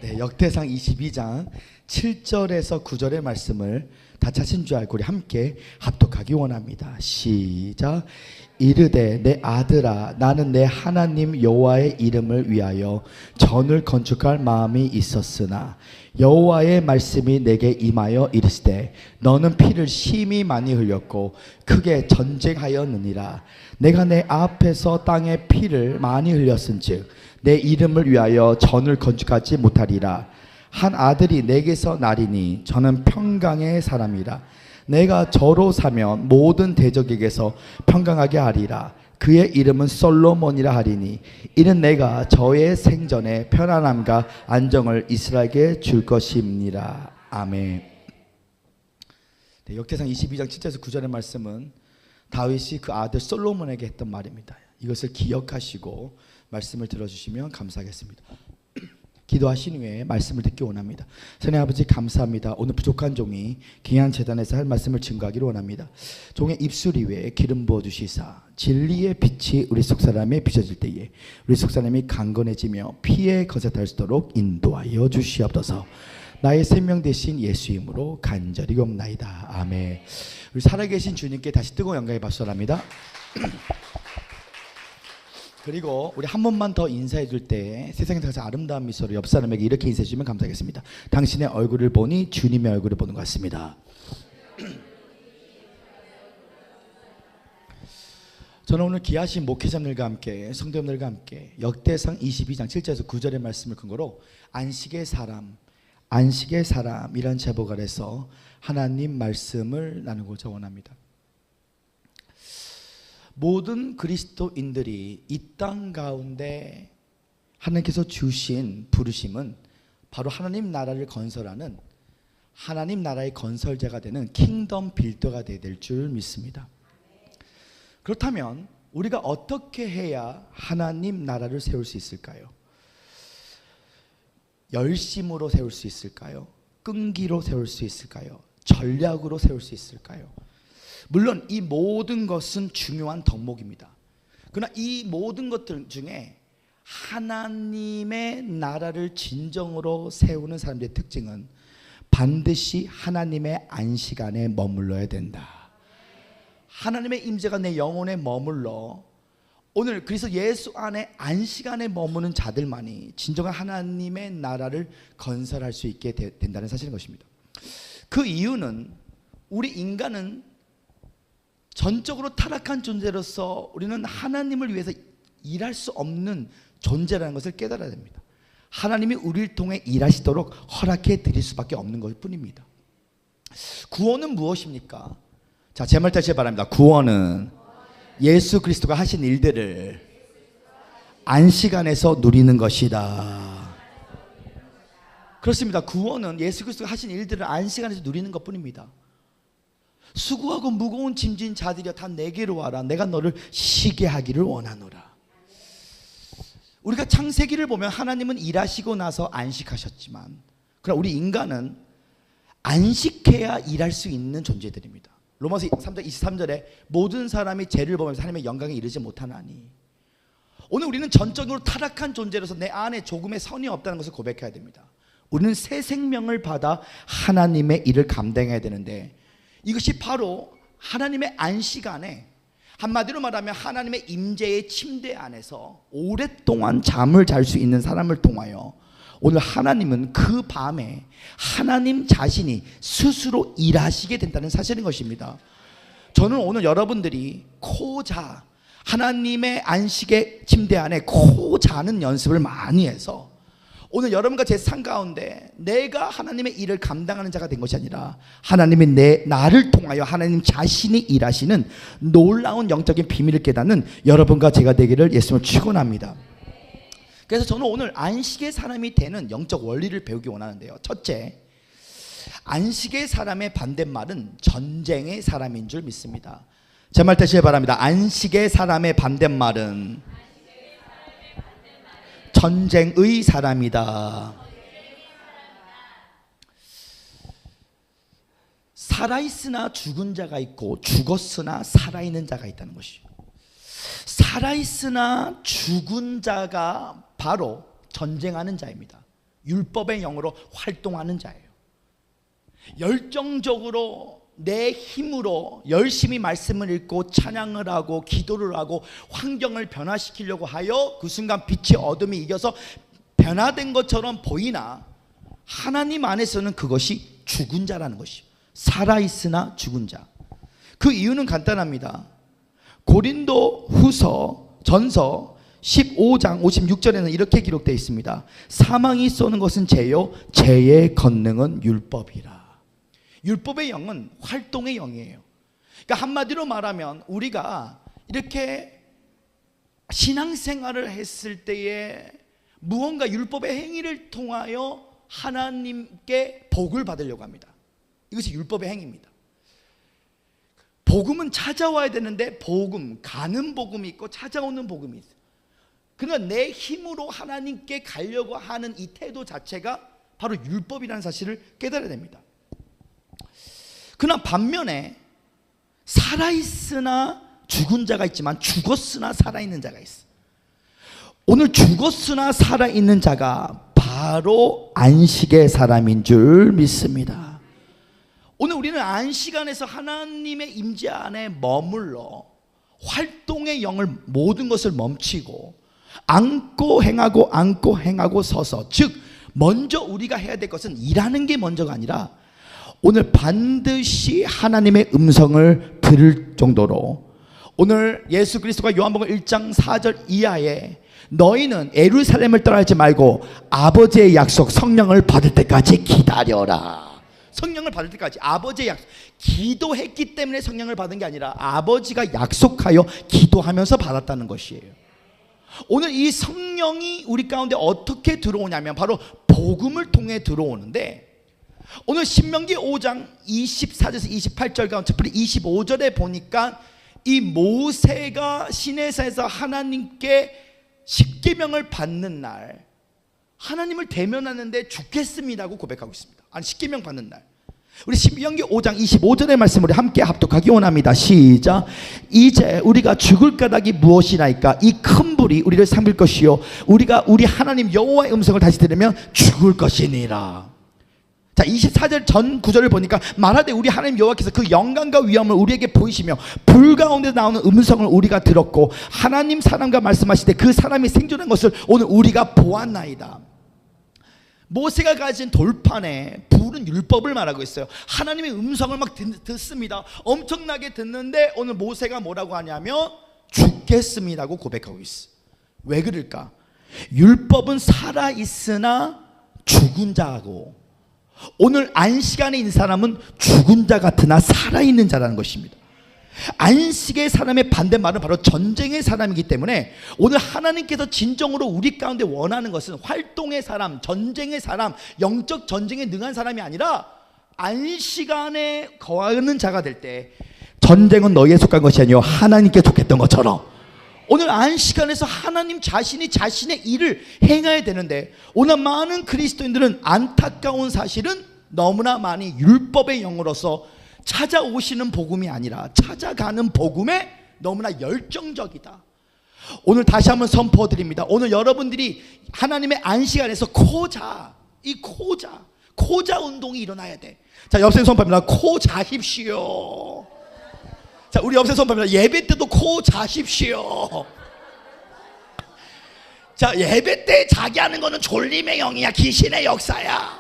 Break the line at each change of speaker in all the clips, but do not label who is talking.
네, 역대상 22장 7절에서 9절의 말씀을 다 찾은 줄 알고 우리 함께 합독하기 원합니다. 시작. 이르되 내 아들아, 나는 내 하나님 여호와의 이름을 위하여 전을 건축할 마음이 있었으나 여호와의 말씀이 내게 임하여 이르시되 너는 피를 심히 많이 흘렸고 크게 전쟁하였느니라. 내가 내 앞에서 땅에 피를 많이 흘렸은즉 내 이름을 위하여 전을 건축하지 못하리라. 한 아들이 내게서 나리니 저는 평강의 사람이라. 내가 저로 사면 모든 대적에게서 평강하게 하리라. 그의 이름은 솔로몬이라 하리니 이는 내가 저의 생전에 편안함과 안정을 이스라엘에게 줄 것임이니라. 아멘. 네, 역대상 22장 7절에서 9절의 말씀은 다윗이 그 아들 솔로몬에게 했던 말입니다. 이것을 기억하시고 말씀을 들어주시면 감사하겠습니다. 기도하신 후에 말씀을 듣기 원합니다. 선의 아버지 감사합니다. 오늘 부족한 종이 귀한 제단에서 할 말씀을 증거하기를 원합니다. 종의 입술 위에 기름 부어주시사 진리의 빛이 우리 속사람에 비춰질 때에 우리 속사람이 강건해지며 피에 거듭할 수 있도록 인도하여 주시옵소서. 나의 생명 되신 예수 이름으로 간절히 옵나이다. 아멘. 우리 살아계신 주님께 다시 뜨거운 영광의 박수 바랍니다. 그리고 우리 한 번만 더 인사해 줄 때 세상에서 가장 아름다운 미소로 옆 사람에게 이렇게 인사해 주시면 감사하겠습니다. 당신의 얼굴을 보니 주님의 얼굴을 보는 것 같습니다. 저는 오늘 귀하신 목회자들과 함께 성도님들과 함께 역대상 22장 7절에서 9절의 말씀을 근거로 안식의 사람이란 제목 아래서 하나님 말씀을 나누고자 원합니다. 모든 그리스도인들이 이 땅 가운데 하나님께서 주신 부르심은 바로 하나님 나라를 건설하는 하나님 나라의 건설자가 되는 킹덤 빌더가 될 줄 믿습니다. 그렇다면 우리가 어떻게 해야 하나님 나라를 세울 수 있을까요? 열심으로 세울 수 있을까요? 끈기로 세울 수 있을까요? 전략으로 세울 수 있을까요? 물론 이 모든 것은 중요한 덕목입니다. 그러나 이 모든 것들 중에 하나님의 나라를 진정으로 세우는 사람들의 특징은 반드시 하나님의 안식 안에 머물러야 된다. 하나님의 임재가 내 영혼에 머물러 오늘 그래서 예수 안에 안식 안에 머무는 자들만이 진정한 하나님의 나라를 건설할 수 있게 된다는 사실인 것입니다. 그 이유는 우리 인간은 전적으로 타락한 존재로서 우리는 하나님을 위해서 일할 수 없는 존재라는 것을 깨달아야 됩니다. 하나님이 우리를 통해 일하시도록 허락해 드릴 수밖에 없는 것 뿐입니다. 구원은 무엇입니까? 자, 제 말 다시 바랍니다. 구원은 예수 그리스도가 하신 일들을 안식 안에서 누리는 것이다. 그렇습니다. 구원은 예수 그리스도가 하신 일들을 안식 안에서 누리는 것 뿐입니다. 수고하고 무거운 짐진 자들이여 다 내게로 와라. 내가 너를 쉬게 하기를 원하노라. 우리가 창세기를 보면 하나님은 일하시고 나서 안식하셨지만 그러나 우리 인간은 안식해야 일할 수 있는 존재들입니다. 로마서 3장 23절에 모든 사람이 죄를 범하면서 하나님의 영광에 이르지 못하나니 오늘 우리는 전적으로 타락한 존재로서 내 안에 조금의 선이 없다는 것을 고백해야 됩니다. 우리는 새 생명을 받아 하나님의 일을 감당해야 되는데 이것이 바로 하나님의 안식 안에 한마디로 말하면 하나님의 임재의 침대 안에서 오랫동안 잠을 잘 수 있는 사람을 통하여 오늘 하나님은 그 밤에 하나님 자신이 스스로 일하시게 된다는 사실인 것입니다. 저는 오늘 여러분들이 코자 하나님의 안식의 침대 안에 코 자는 연습을 많이 해서 오늘 여러분과 제 삶 가운데 내가 하나님의 일을 감당하는 자가 된 것이 아니라 하나님이 나를 통하여 하나님 자신이 일하시는 놀라운 영적인 비밀을 깨닫는 여러분과 제가 되기를 예수님을 축원합니다. 그래서 저는 오늘 안식의 사람이 되는 영적 원리를 배우기 원하는데요. 첫째, 안식의 사람의 반대말은 전쟁의 사람인 줄 믿습니다. 제 말 다시 바랍니다. 안식의 사람의 반대말은 전쟁의 사람이다. 살아있으나 죽은 자가 있고 죽었으나 살아있는 자가 있다는 것이죠. 살아있으나 죽은 자가 바로 전쟁하는 자입니다. 율법의 영으로 활동하는 자예요. 열정적으로 내 힘으로 열심히 말씀을 읽고 찬양을 하고 기도를 하고 환경을 변화시키려고 하여 그 순간 빛의 어둠이 이겨서 변화된 것처럼 보이나 하나님 안에서는 그것이 죽은 자라는 것이요, 살아있으나 죽은 자. 그 이유는 간단합니다. 고린도 후서 전서 15장 56절에는 이렇게 기록되어 있습니다. 사망이 쏘는 것은 죄요, 죄의 권능은 율법이라. 율법의 영은 활동의 영이에요. 그러니까 한마디로 말하면 우리가 이렇게 신앙생활을 했을 때에 무언가 율법의 행위를 통하여 하나님께 복을 받으려고 합니다. 이것이 율법의 행위입니다. 복음은 찾아와야 되는데 복음, 가는 복음이 있고 찾아오는 복음이 있어요. 그러나 내 힘으로 하나님께 가려고 하는 이 태도 자체가 바로 율법이라는 사실을 깨달아야 됩니다. 그러나 반면에 살아있으나 죽은 자가 있지만 죽었으나 살아있는 자가 있어. 오늘 죽었으나 살아있는 자가 바로 안식의 사람인 줄 믿습니다. 오늘 우리는 안식 안에서 하나님의 임재 안에 머물러 활동의 영을 모든 것을 멈추고 안고 행하고 서서, 즉 먼저 우리가 해야 될 것은 일하는 게 먼저가 아니라 오늘 반드시 하나님의 음성을 들을 정도로, 오늘 예수 그리스도가 요한복음 1장 4절 이하에 너희는 예루살렘을 떠나지 말고 아버지의 약속 성령을 받을 때까지 기다려라. 성령을 받을 때까지 아버지의 약속, 기도했기 때문에 성령을 받은 게 아니라 아버지가 약속하여 기도하면서 받았다는 것이에요. 오늘 이 성령이 우리 가운데 어떻게 들어오냐면 바로 복음을 통해 들어오는데, 오늘 신명기 5장 24절에서 28절 가운데 특별히 25절에 보니까 이 모세가 시내산에서 하나님께 십계명을 받는 날 하나님을 대면하는데 죽겠습니다고 고백하고 있습니다. 아니, 십계명 받는 날. 우리 신명기 5장 25절의 말씀 우리 함께 합독하기 원합니다. 시작. 이제 우리가 죽을 까닭이 무엇이나이까? 이 큰 불이 우리를 삼킬 것이요 우리가 우리 하나님 여호와의 음성을 다시 들으면 죽을 것이니라. 자, 24절 전 구절을 보니까 말하되 우리 하나님 여호와께서 그 영광과 위엄을 우리에게 보이시며 불 가운데 나오는 음성을 우리가 들었고 하나님 사람과 말씀하실 때 그 사람이 생존한 것을 오늘 우리가 보았나이다. 모세가 가진 돌판에 불은 율법을 말하고 있어요. 하나님의 음성을 막 듣습니다. 엄청나게 듣는데 오늘 모세가 뭐라고 하냐면 죽겠습니다고 고백하고 있어. 왜 그럴까? 율법은 살아있으나 죽은 자고, 오늘 안식 안에 있는 사람은 죽은 자 같으나 살아있는 자라는 것입니다. 안식의 사람의 반대말은 바로 전쟁의 사람이기 때문에 오늘 하나님께서 진정으로 우리 가운데 원하는 것은 활동의 사람, 전쟁의 사람, 영적 전쟁에 능한 사람이 아니라 안식 안에 거하는 자가 될 때, 전쟁은 너희에 속한 것이 아니요 하나님께 속했던 것처럼 오늘 안식 안에서 하나님 자신이 자신의 일을 행해야 되는데, 오늘 많은 그리스도인들은 안타까운 사실은 너무나 많이 율법의 영으로서 찾아오시는 복음이 아니라 찾아가는 복음에 너무나 열정적이다. 오늘 다시 한번 선포드립니다. 오늘 여러분들이 하나님의 안식 안에서 코자 운동이 일어나야 돼. 자, 옆에 선포합니다. 코 자십시오. 자, 우리 옆에 선포합니다. 예배 때도 코 자십시오. 자, 예배 때 자기 하는 거는 졸림의 영이야, 귀신의 역사야.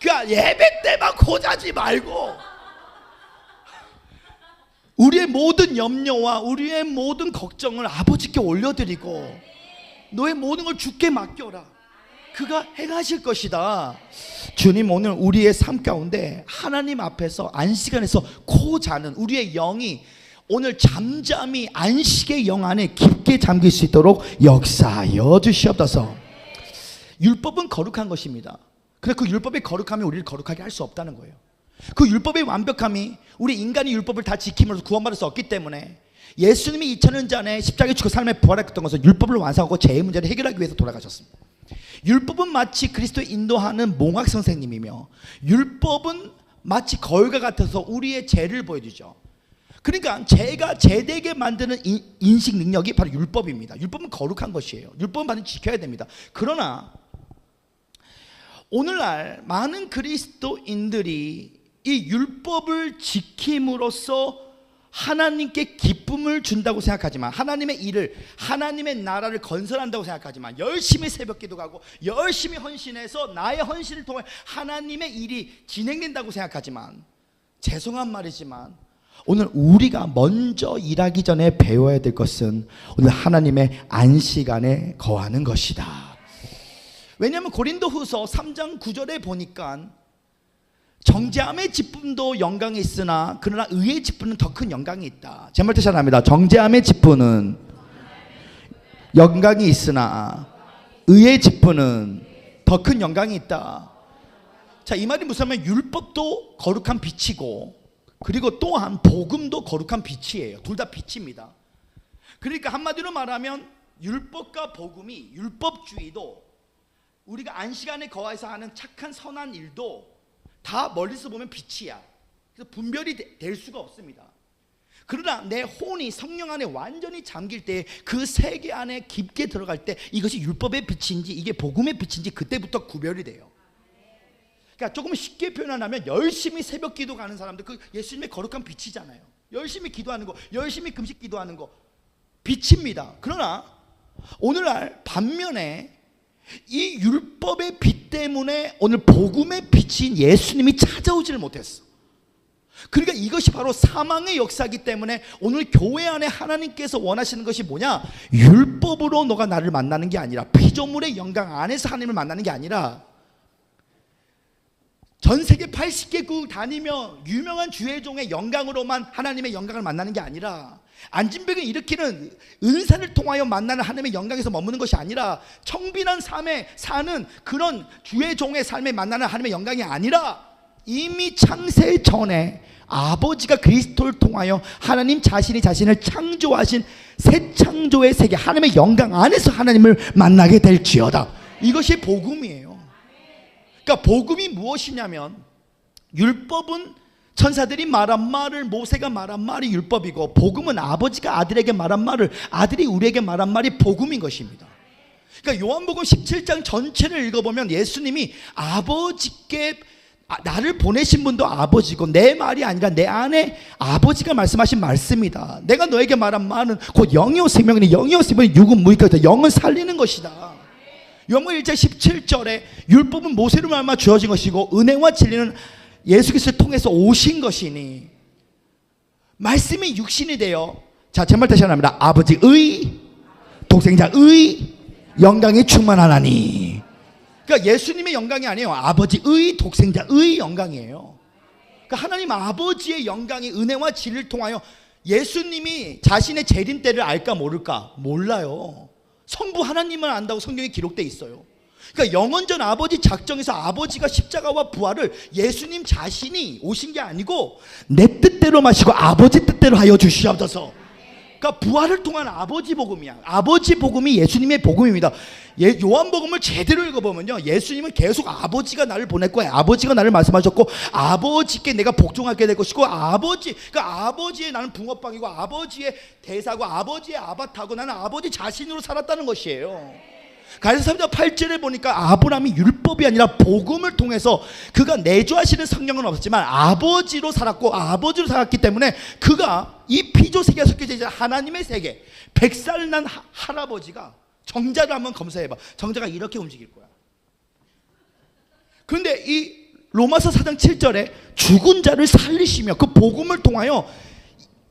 그러니까 예배 때만 코 자지 말고 우리의 모든 염려와 우리의 모든 걱정을 아버지께 올려드리고 너의 모든 걸 주께 맡겨라. 그가 행하실 것이다. 주님, 오늘 우리의 삶 가운데 하나님 앞에서 안식안에서 코 자는 우리의 영이 오늘 잠잠히 안식의 영 안에 깊게 잠길 수 있도록 역사하여 주시옵소서. 율법은 거룩한 것입니다. 그런데 그 율법의 거룩함이 우리를 거룩하게 할 수 없다는 거예요. 그 율법의 완벽함이 우리 인간이 율법을 다 지킴으로써 구원받을 수 없기 때문에 예수님이 2000년 전에 십자가에 죽고 삶에 부활했던 것은 율법을 완성하고 죄의 문제를 해결하기 위해서 돌아가셨습니다. 율법은 마치 그리스도를 인도하는 몽학 선생님이며 율법은 마치 거울과 같아서 우리의 죄를 보여주죠. 그러니까 죄가 죄되게 만드는 인식 능력이 바로 율법입니다. 율법은 거룩한 것이에요. 율법은 반드시 지켜야 됩니다. 그러나 오늘날 많은 그리스도인들이 이 율법을 지킴으로써 하나님께 기쁨을 준다고 생각하지만, 하나님의 일을, 하나님의 나라를 건설한다고 생각하지만, 열심히 새벽기도 가고 열심히 헌신해서 나의 헌신을 통해 하나님의 일이 진행된다고 생각하지만, 죄송한 말이지만 오늘 우리가 먼저 일하기 전에 배워야 될 것은 오늘 하나님의 안식 안에 거하는 것이다. 왜냐하면 고린도후서 3장 9절에 보니까 정죄함의 기쁨도 영광이 있으나 그러나 의의 기쁨은 더 큰 영광이 있다. 제 말 뜻이 합니다. 정죄함의 기쁨은 영광이 있으나 의의 기쁨은 더 큰 영광이 있다. 자, 이 말이 무슨 말이냐면 율법도 거룩한 빛이고, 그리고 또한 복음도 거룩한 빛이에요. 둘 다 빛입니다. 그러니까 한마디로 말하면 율법과 복음이, 율법주의도, 우리가 안식안에 거해서 하는 착한 선한 일도 다 멀리서 보면 빛이야. 그래서 분별이 될 수가 없습니다. 그러나 내 혼이 성령 안에 완전히 잠길 때, 그 세계 안에 깊게 들어갈 때 이것이 율법의 빛인지 이게 복음의 빛인지 그때부터 구별이 돼요. 그러니까 조금 쉽게 표현하면 열심히 새벽 기도 가는 사람들, 그 예수님의 거룩한 빛이잖아요. 열심히 기도하는 거, 열심히 금식 기도하는 거 빛입니다. 그러나 오늘날 반면에 이 율법의 빛 때문에 오늘 복음의 빛인 예수님이 찾아오지를 못했어. 그러니까 이것이 바로 사망의 역사이기 때문에 오늘 교회 안에 하나님께서 원하시는 것이 뭐냐? 율법으로 너가 나를 만나는 게 아니라, 피조물의 영광 안에서 하나님을 만나는 게 아니라, 전 세계 80개국 다니며 유명한 주의 종의 영광으로만 하나님의 영광을 만나는 게 아니라, 안진병을 일으키는 은사를 통하여 만나는 하나님의 영광에서 머무는 것이 아니라, 청빈한 삶에 사는 그런 주의 종의 삶에 만나는 하나님의 영광이 아니라, 이미 창세 전에 아버지가 그리스도를 통하여 하나님 자신이 자신을 창조하신 새 창조의 세계, 하나님의 영광 안에서 하나님을 만나게 될지어다. 이것이 복음이에요. 그러니까 복음이 무엇이냐면, 율법은 천사들이 말한 말을, 모세가 말한 말이 율법이고, 복음은 아버지가 아들에게 말한 말을, 아들이 우리에게 말한 말이 복음인 것입니다. 그러니까 요한복음 17장 전체를 읽어보면 예수님이 아버지께, 나를 보내신 분도 아버지고, 내 말이 아니라 내 안에 아버지가 말씀하신 말씀이다. 내가 너에게 말한 말은 곧 영이요 생명이니, 영이요 생명이 육은 무익하다. 영은 살리는 것이다. 요한복음 1장 17절에 율법은 모세로 말미암아 주어진 것이고 은혜와 진리는 예수 그리스도를 통해서 오신 것이니, 말씀이 육신이 되어, 자, 제 말 다시 합니다. 아버지의 독생자의 영광이 충만하나니. 그러니까 예수님의 영광이 아니에요. 아버지의 독생자의 영광이에요. 그러니까 하나님 아버지의 영광이 은혜와 진리를 통하여, 예수님이 자신의 재림 때를 알까 모를까? 몰라요. 성부 하나님만 안다고 성경에 기록되어 있어요. 그러니까 영원전 아버지 작정에서 아버지가 십자가와 부활을 예수님 자신이 오신 게 아니고 내 뜻대로 마시고 아버지 뜻대로 하여 주시옵소서. 그러니까 부활을 통한 아버지 복음이야. 아버지 복음이 예수님의 복음입니다. 요한복음을 제대로 읽어보면요, 예수님은 계속 아버지가 나를 보냈고, 아버지가 나를 말씀하셨고, 아버지께 내가 복종하게 될 것이고, 아버지, 그러니까 아버지의 나는 붕어빵이고, 아버지의 대사고, 아버지의 아바타고, 나는 아버지 자신으로 살았다는 것이에요. 갈라디아서 3장 8절에 보니까 아브라함이 율법이 아니라 복음을 통해서, 그가 내주하시는 성령은 없었지만 아버지로 살았고, 아버지로 살았기 때문에 그가 이 피조 세계가 섞여져 있는 하나님의 세계, 100살 난 할아버지가, 정자를 한번 검사해봐. 정자가 이렇게 움직일 거야. 그런데 이 로마서 4장 7절에 죽은 자를 살리시며, 그 복음을 통하여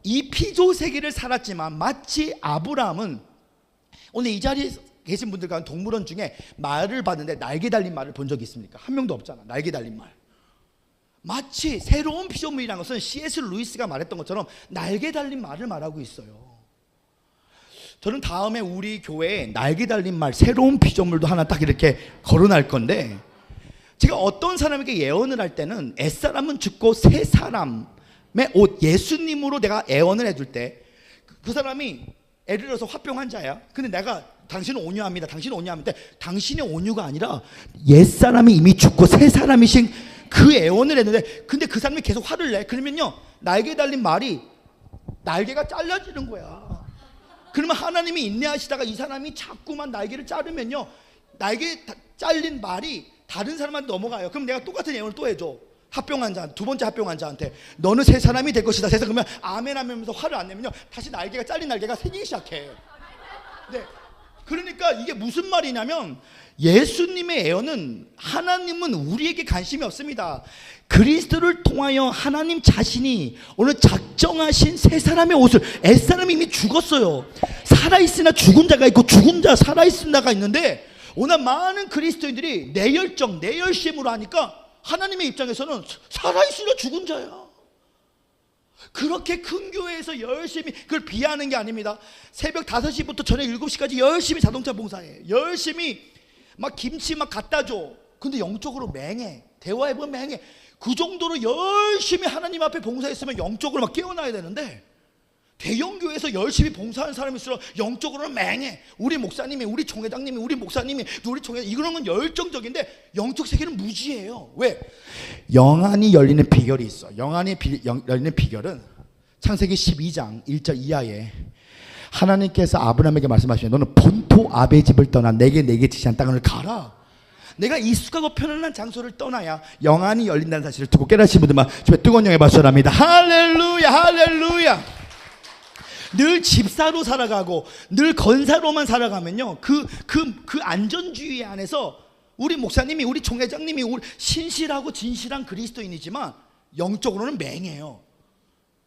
이 피조 세계를 살았지만, 마치 아브라함은, 오늘 이 자리에 계신 분들 가운데 동물원 중에 말을 봤는데 날개 달린 말을 본 적이 있습니까? 한 명도 없잖아. 날개 달린 말. 마치 새로운 피조물이라는 것은 C.S. 루이스가 말했던 것처럼 날개 달린 말을 말하고 있어요. 저는 다음에 우리 교회에 날개 달린 말, 새로운 피조물도 하나 딱 이렇게 걸어놓을 건데, 제가 어떤 사람에게 예언을 할 때는 옛사람은 죽고 새 사람의 옷, 예수님으로 내가 예언을 해줄 때, 그 사람이 예를 들어서 화병 환자야. 근데 내가 당신은 온유합니다, 당신은 온유합니다. 당신의 온유가 아니라 옛사람이 이미 죽고 새 사람이신 그 예언을 했는데, 근데 그 사람이 계속 화를 내. 그러면요, 날개 달린 말이 날개가 잘라지는 거야. 그러면 하나님이 인내하시다가 이 사람이 자꾸만 날개를 자르면요, 날개 잘린 말이 다른 사람한테 넘어가요. 그럼 내가 똑같은 예언을 또 해줘. 합병한 자, 두 번째 합병한 자한테 너는 새 사람이 될 것이다. 세상 그러면 아멘 하면서 화를 안 내면요, 다시 날개가 잘린 날개가 생기기 시작해. 네. 그러니까 이게 무슨 말이냐면, 예수님의 예언은, 하나님은 우리에게 관심이 없습니다. 그리스도를 통하여 하나님 자신이 오늘 작정하신 새 사람의 옷을, 옛사람이 이미 죽었어요. 살아있으나 죽은 자가 있고 죽은 자 살아있은 자가 있는데, 오늘 많은 그리스도인들이 내 열정, 내 열심으로 하니까 하나님의 입장에서는 살아있으나 죽은 자야. 그렇게 큰 교회에서 열심히, 그걸 비하하는 게 아닙니다. 새벽 5시부터 저녁 7시까지 열심히 자동차 봉사해. 열심히 막 김치 막 갖다 줘. 근데 영적으로 맹해. 대화해보면 맹해. 그 정도로 열심히 하나님 앞에 봉사했으면 영적으로 막 깨어나야 되는데, 대형교회에서 열심히 봉사하는 사람일수록 영적으로는 맹해. 우리 목사님이, 우리 총회장님이, 우리 목사님이, 우리 총회장, 이런 건 열정적인데 영적 세계는 무지해요. 왜? 영안이 열리는 비결이 있어. 열리는 비결은 창세기 12장 1절 이하에 하나님께서 아브라함에게 말씀하시면, 너는 본토 아베 집을 떠나 내게 지시한 땅을 가라. 내가 익숙하고 편안한 장소를 떠나야 영안이 열린다는 사실을 듣고 깨닫으신 분들만 집에 뜨거운 영에 박수합니다. 할렐루야, 할렐루야. 늘 집사로 살아가고 늘 건사로만 살아가면요, 그 안전주의 안에서 우리 목사님이, 우리 총회장님이 신실하고 진실한 그리스도인이지만 영적으로는 맹해요.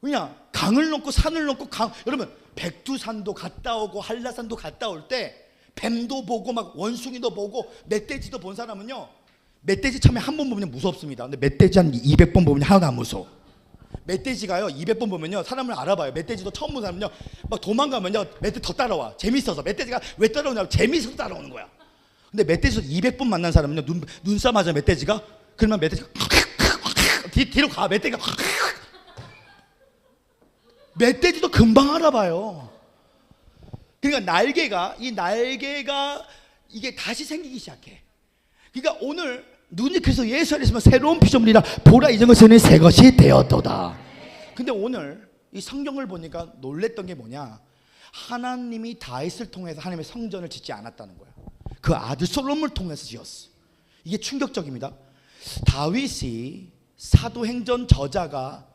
그냥 강을 넘고 산을 넘고 여러분, 백두산도 갔다 오고 한라산도 갔다 올 때 뱀도 보고 막 원숭이도 보고 멧돼지도 본 사람은요, 멧돼지 처음에 한 번 보면 무섭습니다. 근데 멧돼지 한 200번 보면 하나도 안 무서워. 멧돼지가요 200번 보면요 사람을 알아봐요. 멧돼지도 처음 본 사람은요 막 도망가면요 멧돼지 더 따라와. 재밌어서. 멧돼지가 왜 따라오냐면 재밌어서 따라오는 거야. 근데 멧돼지도 200번 만난 사람은요 눈싸움 하자 멧돼지가. 그러면 멧돼지가 뒤로 가. 멧돼지도 금방 알아봐요. 그러니까 날개가 이게 다시 생기기 시작해. 그러니까 오늘 눈이, 그래서 예수 안에서 새로운 피조물이라 보라 이전 것은 새 것이 되었도다. 근데 오늘 이 성경을 보니까 놀랬던 게 뭐냐, 하나님이 다윗을 통해서 하나님의 성전을 짓지 않았다는 거야. 그 아들 솔로몬을 통해서 지었어. 이게 충격적입니다. 다윗이, 사도행전 저자가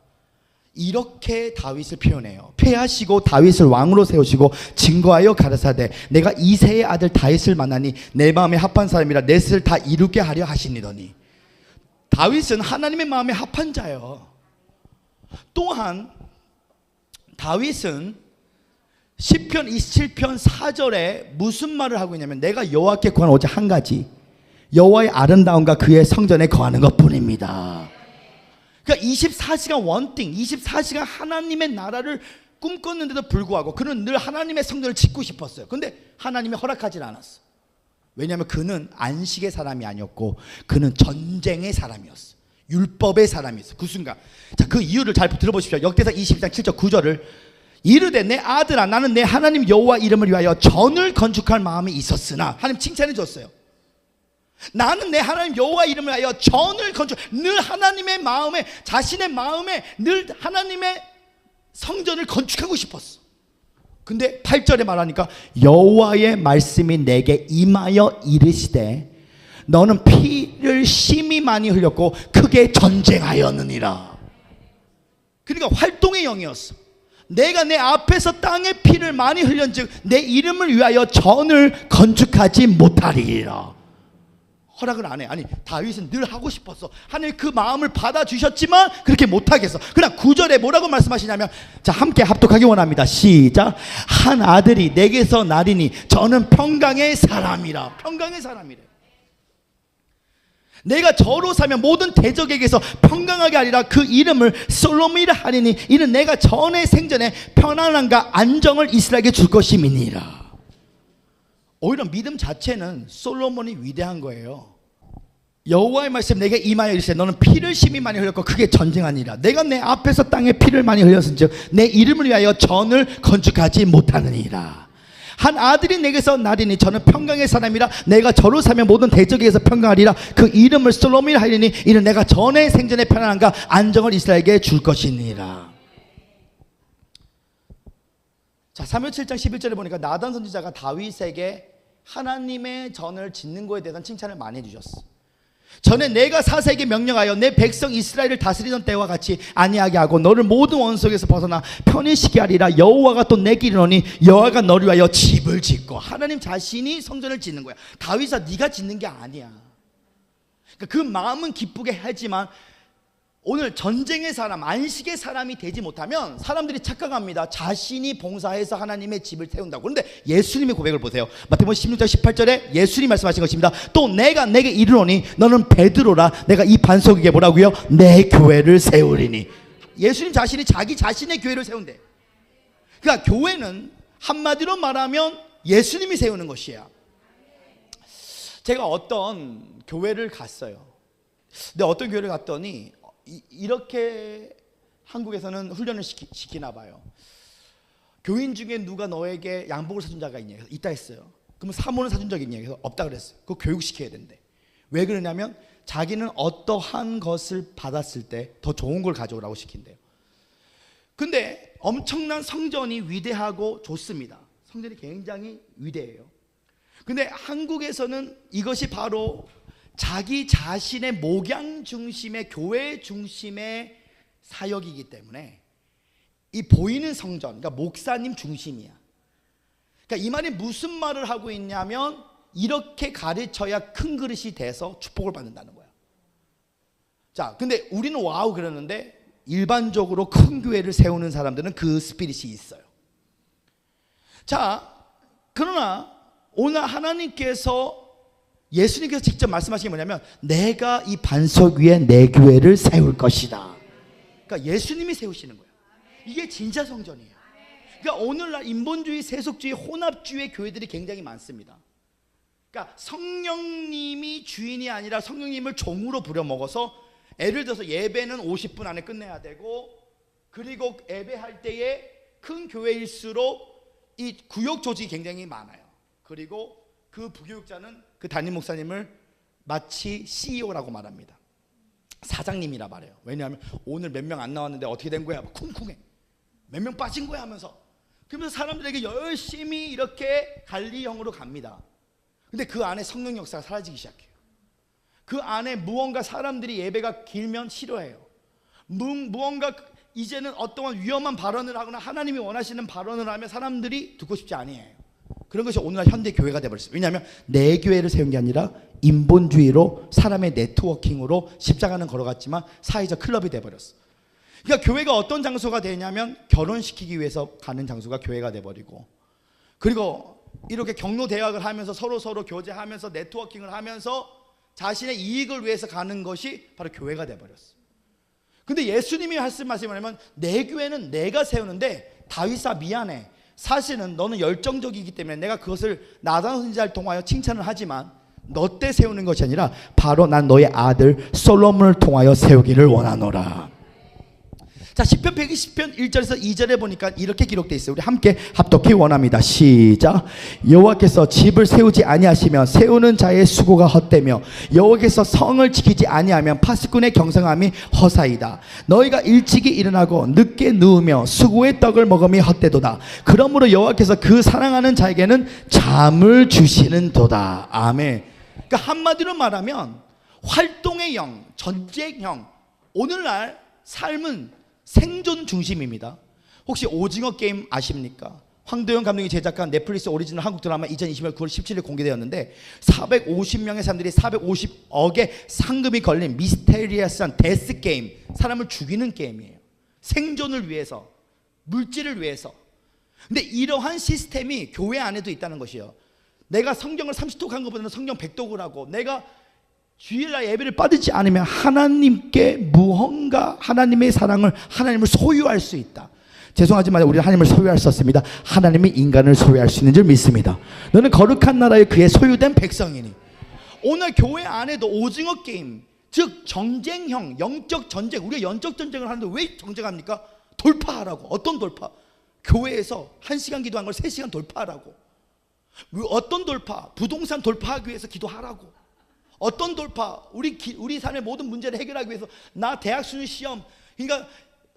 이렇게 다윗을 표현해요. 패하시고 다윗을 왕으로 세우시고 증거하여 가라사대, 내가 이새의 아들 다윗을 만나니 내 마음에 합한 사람이라 내 뜻을 다 이루게 하려 하시니더니. 다윗은 하나님의 마음에 합한 자예요. 또한 다윗은 시편 27편 4절에 무슨 말을 하고 있냐면, 내가 여호와께 구하는 오직 한 가지, 여호와의 아름다움과 그의 성전에 거하는 것뿐입니다. 그러니까 24시간 원띵, 24시간 하나님의 나라를 꿈꿨는데도 불구하고 그는 늘 하나님의 성전을 짓고 싶었어요. 근데 하나님이 허락하지 않았어. 왜냐하면 그는 안식의 사람이 아니었고 그는 전쟁의 사람이었어. 율법의 사람이었어. 그 순간. 자, 그 이유를 잘 들어보십시오. 역대상 22장 7절 9절을 이르되 내 아들아, 나는 내 하나님 여호와 이름을 위하여 전을 건축할 마음이 있었으나, 하나님 칭찬해 줬어요. 나는 내 하나님 여호와 이름을 하여 전을 건축, 늘 하나님의 마음에, 자신의 마음에 늘 하나님의 성전을 건축하고 싶었어. 근데 8절에 말하니까 여호와의 말씀이 내게 임하여 이르시되 너는 피를 심히 많이 흘렸고 크게 전쟁하였느니라. 그러니까 활동의 영이었어. 내가 내 앞에서 땅에 피를 많이 흘렸즉 내 이름을 위하여 전을 건축하지 못하리라. 허락을 안 해. 아니, 다윗은 늘 하고 싶었어. 하나님 그 마음을 받아주셨지만 그렇게 못하겠어. 그러나 9절에 뭐라고 말씀하시냐면, 자, 함께 합독하기 원합니다. 시작. 한 아들이 내게서 나리니 저는 평강의 사람이라. 평강의 사람이래. 내가 저로 사면 모든 대적에게서 평강하게 하리라. 그 이름을 솔로몬이라 하리니 이는 내가 전의 생전에 편안함과 안정을 이스라엘에게 줄 것임이니라. 오히려 믿음 자체는 솔로몬이 위대한 거예요. 여호와의 말씀 내게 임하여 이르시되 너는 피를 심히 많이 흘렸고 크게 전쟁하니라. 내가 내 앞에서 땅에 피를 많이 흘렸은즉 내 이름을 위하여 전을 건축하지 못하느니라. 한 아들이 내게서 나리니 저는 평강의 사람이라. 내가 저로 사면 모든 대적에게서 평강하리라. 그 이름을 솔로몬이라 하리니 이는 내가 전의 생전의 편안함과 안정을 이스라엘에게 줄 것이니라. 자, 사무엘 7장 11절에 보니까 나단 선지자가 다윗에게 하나님의 전을 짓는 거에 대한 칭찬을 많이 해주셨어. 전에 내가 사사에게 명령하여 내 백성 이스라엘을 다스리던 때와 같이 아니하게 하고 너를 모든 원수에게서 벗어나 편히 쉬게 하리라. 여호와가 또 내게 이르노니 여호와가 너를 위하여 집을 짓고. 하나님 자신이 성전을 짓는 거야. 다윗아, 네가 짓는 게 아니야. 그러니까 그 마음은 기쁘게 하지만 오늘 전쟁의 사람, 안식의 사람이 되지 못하면 사람들이 착각합니다. 자신이 봉사해서 하나님의 집을 세운다고. 그런데 예수님의 고백을 보세요. 마태복음 16장 18절에 예수님이 말씀하신 것입니다. 또 내가 내게 이르노니 너는 베드로라. 내가 이 반석 위에 뭐라고요? 내 교회를 세우리니. 예수님 자신이 자기 자신의 교회를 세운대. 그러니까 교회는 한마디로 말하면 예수님이 세우는 것이야. 제가 어떤 교회를 갔어요. 근데 어떤 교회를 갔더니 이렇게 한국에서는 훈련을 시키나 봐요. 교인 중에 누가 너에게 양복을 사준 자가 있냐? 그래서 있다 했어요. 그러면 사모는 사준 적이 있냐? 그래서 없다 그랬어요. 그거 교육시켜야 된대. 왜 그러냐면 자기는 어떠한 것을 받았을 때 더 좋은 걸 가져오라고 시킨대요. 근데 엄청난 성전이 위대하고 좋습니다. 성전이 굉장히 위대해요. 근데 한국에서는 이것이 바로 자기 자신의 목양 중심의 교회 중심의 사역이기 때문에 이 보이는 성전, 그러니까 목사님 중심이야. 그러니까 이 말이 무슨 말을 하고 있냐면 이렇게 가르쳐야 큰 그릇이 돼서 축복을 받는다는 거야. 자, 근데 우리는 와우 그러는데 일반적으로 큰 교회를 세우는 사람들은 그 스피릿이 있어요. 자, 그러나 오늘 하나님께서 예수님께서 직접 말씀하신 게 뭐냐면 내가 이 반석 위에 내 교회를 세울 것이다. 그러니까 예수님이 세우시는 거예요. 이게 진짜 성전이에요. 그러니까 오늘날 인본주의, 세속주의, 혼합주의 교회들이 굉장히 많습니다. 그러니까 성령님이 주인이 아니라 성령님을 종으로 부려먹어서 예를 들어서 예배는 50분 안에 끝내야 되고, 그리고 예배할 때에 큰 교회일수록 이 구역 조직이 굉장히 많아요. 그리고 그 부교육자는 그 담임 목사님을 마치 CEO라고 말합니다. 사장님이라 말해요. 왜냐하면 오늘 몇 명 안 나왔는데 어떻게 된 거야? 쿵쿵해. 몇 명 빠진 거야 하면서. 그러면서 사람들에게 열심히 이렇게 관리형으로 갑니다. 근데 그 안에 성령 역사가 사라지기 시작해요. 그 안에 무언가 사람들이 예배가 길면 싫어해요. 무언가 이제는 어떠한 위험한 발언을 하거나 하나님이 원하시는 발언을 하면 사람들이 듣고 싶지 아니에요. 그런 것이 오늘날 현대 교회가 되어버렸어요. 왜냐하면 내 교회를 세운 게 아니라 인본주의로 사람의 네트워킹으로 십자가는 걸어갔지만 사회적 클럽이 되어버렸어. 그러니까 교회가 어떤 장소가 되냐면 결혼시키기 위해서 가는 장소가 교회가 되어버리고, 그리고 이렇게 경로 대학을 하면서 서로 교제하면서 네트워킹을 하면서 자신의 이익을 위해서 가는 것이 바로 교회가 되어버렸어. 근데 예수님이 하신 말씀이 뭐냐면 내 교회는 내가 세우는데 다윗아 미안해. 사실은 너는 열정적이기 때문에 내가 그것을 나단 선지자를 통하여 칭찬을 하지만 너 때 세우는 것이 아니라 바로 난 너의 아들 솔로몬을 통하여 세우기를 원하노라. 자, 시편 120편 1절에서 2절에 보니까 이렇게 기록되어 있어요. 우리 함께 합독히 원합니다. 시작. 여호와께서 집을 세우지 아니하시면 세우는 자의 수고가 헛되며 여호와께서 성을 지키지 아니하면 파수꾼의 경성함이 허사이다. 너희가 일찍이 일어나고 늦게 누우며 수고의 떡을 먹음이 헛되도다. 그러므로 여호와께서 그 사랑하는 자에게는 잠을 주시는도다. 아멘. 그러니까 한마디로 말하면 활동의 영, 전쟁형. 오늘날 삶은 생존 중심입니다. 혹시 오징어 게임 아십니까? 황도영 감독이 제작한 넷플릭스 오리지널 한국 드라마 2020년 9월 17일 공개되었는데 450명의 사람들이 450억의 상금이 걸린 미스테리어스한 데스 게임, 사람을 죽이는 게임이에요. 생존을 위해서, 물질을 위해서. 근데 이러한 시스템이 교회 안에도 있다는 것이에요. 내가 성경을 30독 한 것보다는 성경 100독을 하고, 내가 주일날 예배를 받지 않으면 하나님께 무언가 하나님의 사랑을, 하나님을 소유할 수 있다. 죄송하지만 우리는 하나님을 소유할 수 없습니다. 하나님이 인간을 소유할 수 있는 줄 믿습니다. 너는 거룩한 나라에 그의 소유된 백성이니. 오늘 교회 안에도 오징어 게임, 즉 전쟁형, 영적 전쟁. 우리가 영적 전쟁을 하는데 왜 전쟁합니까? 돌파하라고. 어떤 돌파? 교회에서 1시간 기도한 걸 3시간 돌파하라고. 어떤 돌파? 부동산 돌파하기 위해서 기도하라고. 어떤 돌파? 우리 삶의 모든 문제를 해결하기 위해서 나 대학 수능 시험, 그러니까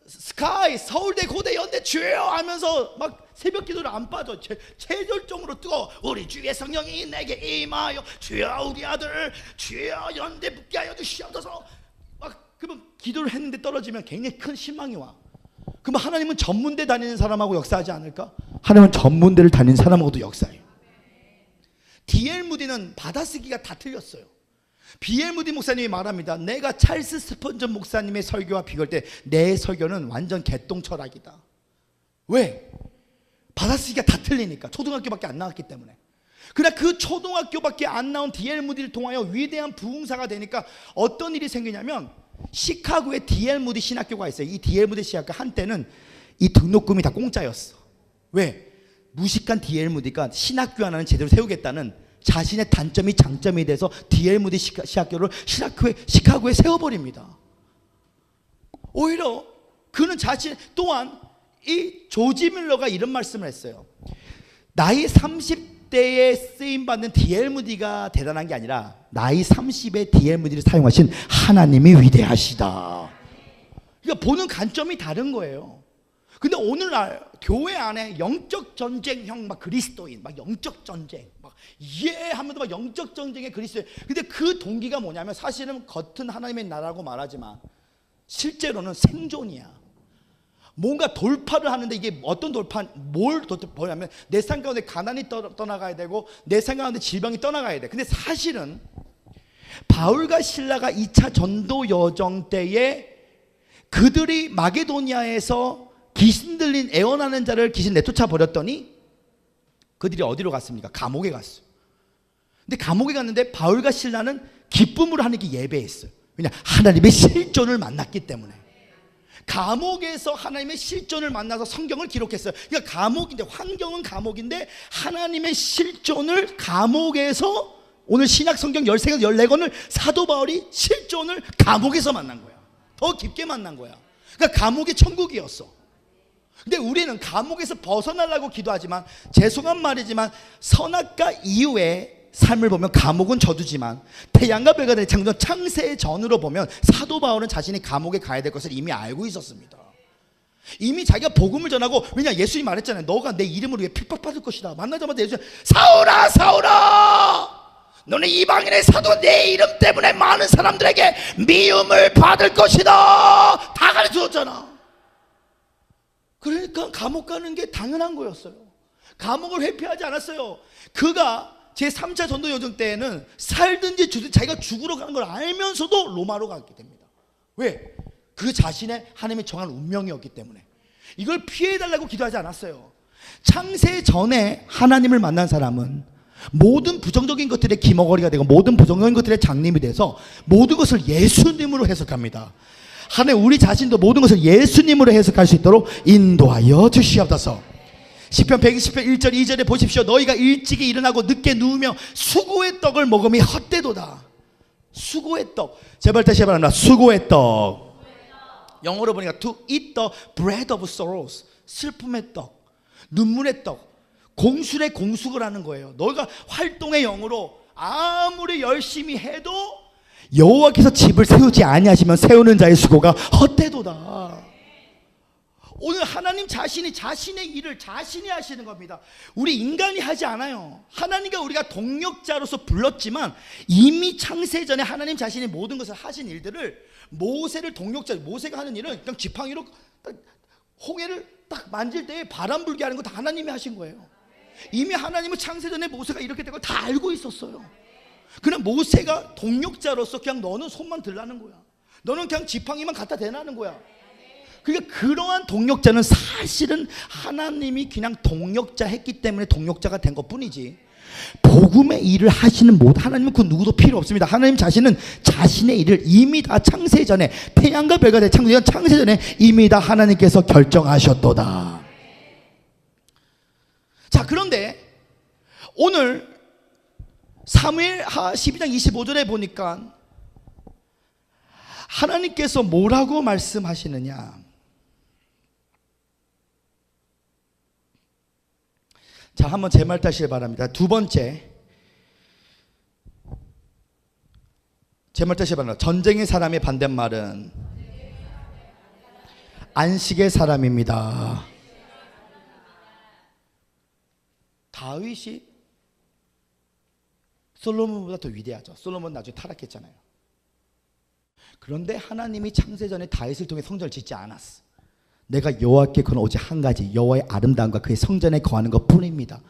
스카이, 서울대, 고대, 연대 주여 하면서 막 새벽 기도를 안 빠져. 최절정으로 뜨거워. 우리 주의 성령이 내게 임하여 주여 우리 아들 주여 연대 붙게 하여 주시옵소서. 막 그러면 기도를 했는데 떨어지면 굉장히 큰 실망이 와. 그럼 하나님은 전문대 다니는 사람하고 역사하지 않을까? 하나님은 전문대를 다니는 사람하고도 역사해요. D.L. 무디는 받아쓰기가 다 틀렸어요. B.L. 무디 목사님이 말합니다. 내가 찰스 스펀전 목사님의 설교와 비교할 때 내 설교는 완전 개똥 철학이다. 왜? 받아쓰기가 다 틀리니까. 초등학교밖에 안 나왔기 때문에. 그러나 그 초등학교밖에 안 나온 D.L. 무디를 통하여 위대한 부흥사가 되니까 어떤 일이 생기냐면 시카고에 D.L. 무디 신학교가 있어요. 이 D.L. 무디 신학교 한때는 이 등록금이 다 공짜였어. 왜? 무식한 D.L. 무디가 신학교 하나는 제대로 세우겠다는 자신의 단점이 장점이 돼서 D.L. 무디 신학교를 시카고에 세워버립니다. 오히려 그는 자신 또한 이 조지 밀러가 이런 말씀을 했어요. 나이 30대에 쓰임받는 D.L. 무디가 대단한 게 아니라 나이 30에 D.L. 무디를 사용하신 하나님이 위대하시다. 그러니까 보는 관점이 다른 거예요. 근데 오늘날 교회 안에 영적 전쟁형 막 그리스도인 막 영적 전쟁 막 예 하면서 막 영적 전쟁의 그리스도인. 근데 그 동기가 뭐냐면 사실은 겉은 하나님의 나라고 말하지만 실제로는 생존이야. 뭔가 돌파를 하는데 이게 어떤 돌파, 뭘 돌파하냐면 내 삶 가운데 가난이 떠나가야 되고 내 삶 가운데 질병이 떠나가야 돼. 근데 사실은 바울과 실라가 2차 전도 여정 때에 그들이 마게도니아에서 귀신 들린 애원하는 자를 귀신 내쫓아 버렸더니 그들이 어디로 갔습니까? 감옥에 갔어요. 근데 감옥에 갔는데 바울과 실라는 기쁨으로 하나님께 예배했어요. 왜냐? 하나님의 실존을 만났기 때문에. 감옥에서 하나님의 실존을 만나서 성경을 기록했어요. 그러니까 감옥인데, 환경은 감옥인데 하나님의 실존을 감옥에서, 오늘 신약 성경 13권 14권을 사도 바울이 실존을 감옥에서 만난 거야. 더 깊게 만난 거야. 그러니까 감옥이 천국이었어. 근데 우리는 감옥에서 벗어나려고 기도하지만, 죄송한 말이지만 선악과 이후에 삶을 보면 감옥은 저두지만 태양과 별과 같은 창조 창세 전으로 보면 사도 바울은 자신이 감옥에 가야 될 것을 이미 알고 있었습니다. 이미 자기가 복음을 전하고, 왜냐 예수님 말했잖아요. 너가 내 이름을 위해 핍박받을 것이다. 만나자마자 예수님 사울아 사울아 너는 이방인의 사도 내 이름 때문에 많은 사람들에게 미움을 받을 것이다. 다 가르쳐줬잖아. 그러니까 감옥 가는 게 당연한 거였어요. 감옥을 회피하지 않았어요. 그가 제3차 전도 여정 때에는 살든지 죽든지 자기가 죽으러 가는 걸 알면서도 로마로 갔기 때문입니다. 왜? 그 자신의 하나님이 정한 운명이었기 때문에. 이걸 피해달라고 기도하지 않았어요. 창세 전에 하나님을 만난 사람은 모든 부정적인 것들의 기머거리가 되고 모든 부정적인 것들의 장님이 돼서 모든 것을 예수님으로 해석합니다. 하나님 우리 자신도 모든 것을 예수님으로 해석할 수 있도록 인도하여 주시옵소서. 시편 120편 1절 2절에 보십시오. 너희가 일찍이 일어나고 늦게 누우며 수고의 떡을 먹음이 헛되도다. 수고의 떡. 제발 다시 말합니다. 수고의 떡. 영어로 보니까 to eat the bread of sorrows. 슬픔의 떡, 눈물의 떡, 공술의 공숙을 하는 거예요. 너희가 활동의 영으로 아무리 열심히 해도 여호와께서 집을 세우지 아니하시면 세우는 자의 수고가 헛되도다. 오늘 하나님 자신이 자신의 일을 자신이 하시는 겁니다. 우리 인간이 하지 않아요. 하나님과 우리가 동력자로서 불렀지만 이미 창세 전에 하나님 자신이 모든 것을 하신 일들을, 모세를 동력자, 모세가 하는 일은 그냥 지팡이로 딱 홍해를 딱 만질 때 바람 불게 하는 거 다 하나님이 하신 거예요. 이미 하나님은 창세 전에 모세가 이렇게 된 걸 다 알고 있었어요. 그냥 모세가 동력자로서 그냥 너는 손만 들라는 거야. 너는 그냥 지팡이만 갖다 대라는 거야. 그러니까 그러한 동력자는 사실은 하나님이 그냥 동력자 했기 때문에 동력자가 된 것 뿐이지, 복음의 일을 하시는 모든 하나님은 그 누구도 필요 없습니다. 하나님 자신은 자신의 일을 이미 다 창세 전에, 태양과 별과 대 창세 전에 이미 다 하나님께서 결정하셨도다. 자, 그런데 오늘 사무엘하 12장 25절에 보니까 하나님께서 뭐라고 말씀하시느냐. 자, 한번 제 말 따시길 바랍니다. 두 번째, 제 말 따시길 바랍니다. 전쟁의 사람의 반대말은 안식의 사람입니다. 다윗이 솔로몬보다 더 위대하죠. 솔로몬 나중에 타락했잖아요. 그런데 하나님이 창세전에 다윗을 통해 성전을 짓지 않았어. 내가 여호와께 거는 오직 한 가지, 여호와의 아름다움과 그의 성전에 거하는 것 뿐입니다.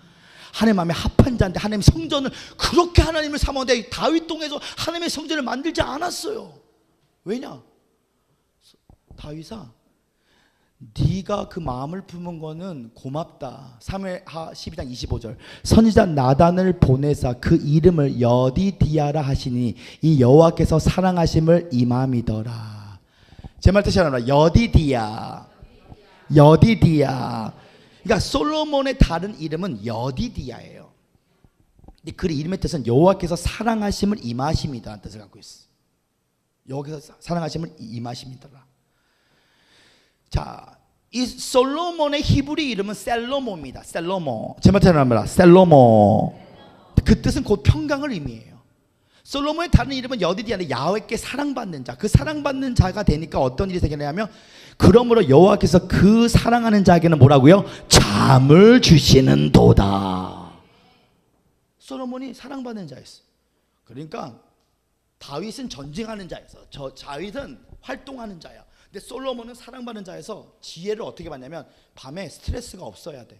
하나님 마음에 합한 자인데 하나님 성전을 그렇게 하나님을 삼았는데 다윗 통해서 하나님의 성전을 만들지 않았어요. 왜냐? 다윗아, 네가 그 마음을 품은 거는 고맙다. 사무엘하 12장 25절 선지자 나단을 보내사 그 이름을 여디디아라 하시니 이 여호와께서 사랑하심을 임함이더라. 제 말 뜻이 아니라 여디디아. 그러니까 솔로몬의 다른 이름은 여디디아예요. 근데 그 이름의 뜻은 여호와께서 사랑하심을 임하심이다라는 뜻을 갖고 있어. 여호와께서 사랑하심을 임하심이더라. 자, 이 솔로몬의 히브리 이름은 셀로모입니다. 셀로모. 제 말처럼 합니다. 셀로모. 그 뜻은 곧 평강을 의미해요. 솔로몬의 다른 이름은 여디디아인데 야훼께 사랑받는 자. 그 사랑받는 자가 되니까 어떤 일이 생기냐면 그러므로 여호와께서 그 사랑하는 자에게는 뭐라고요? 잠을 주시는 도다. 솔로몬이 사랑받는 자였어. 그러니까 다윗은 전쟁하는 자였어. 다윗은 활동하는 자야. 근데 솔로몬은 사랑받는 자에서 지혜를 어떻게 받냐면 밤에 스트레스가 없어야 돼.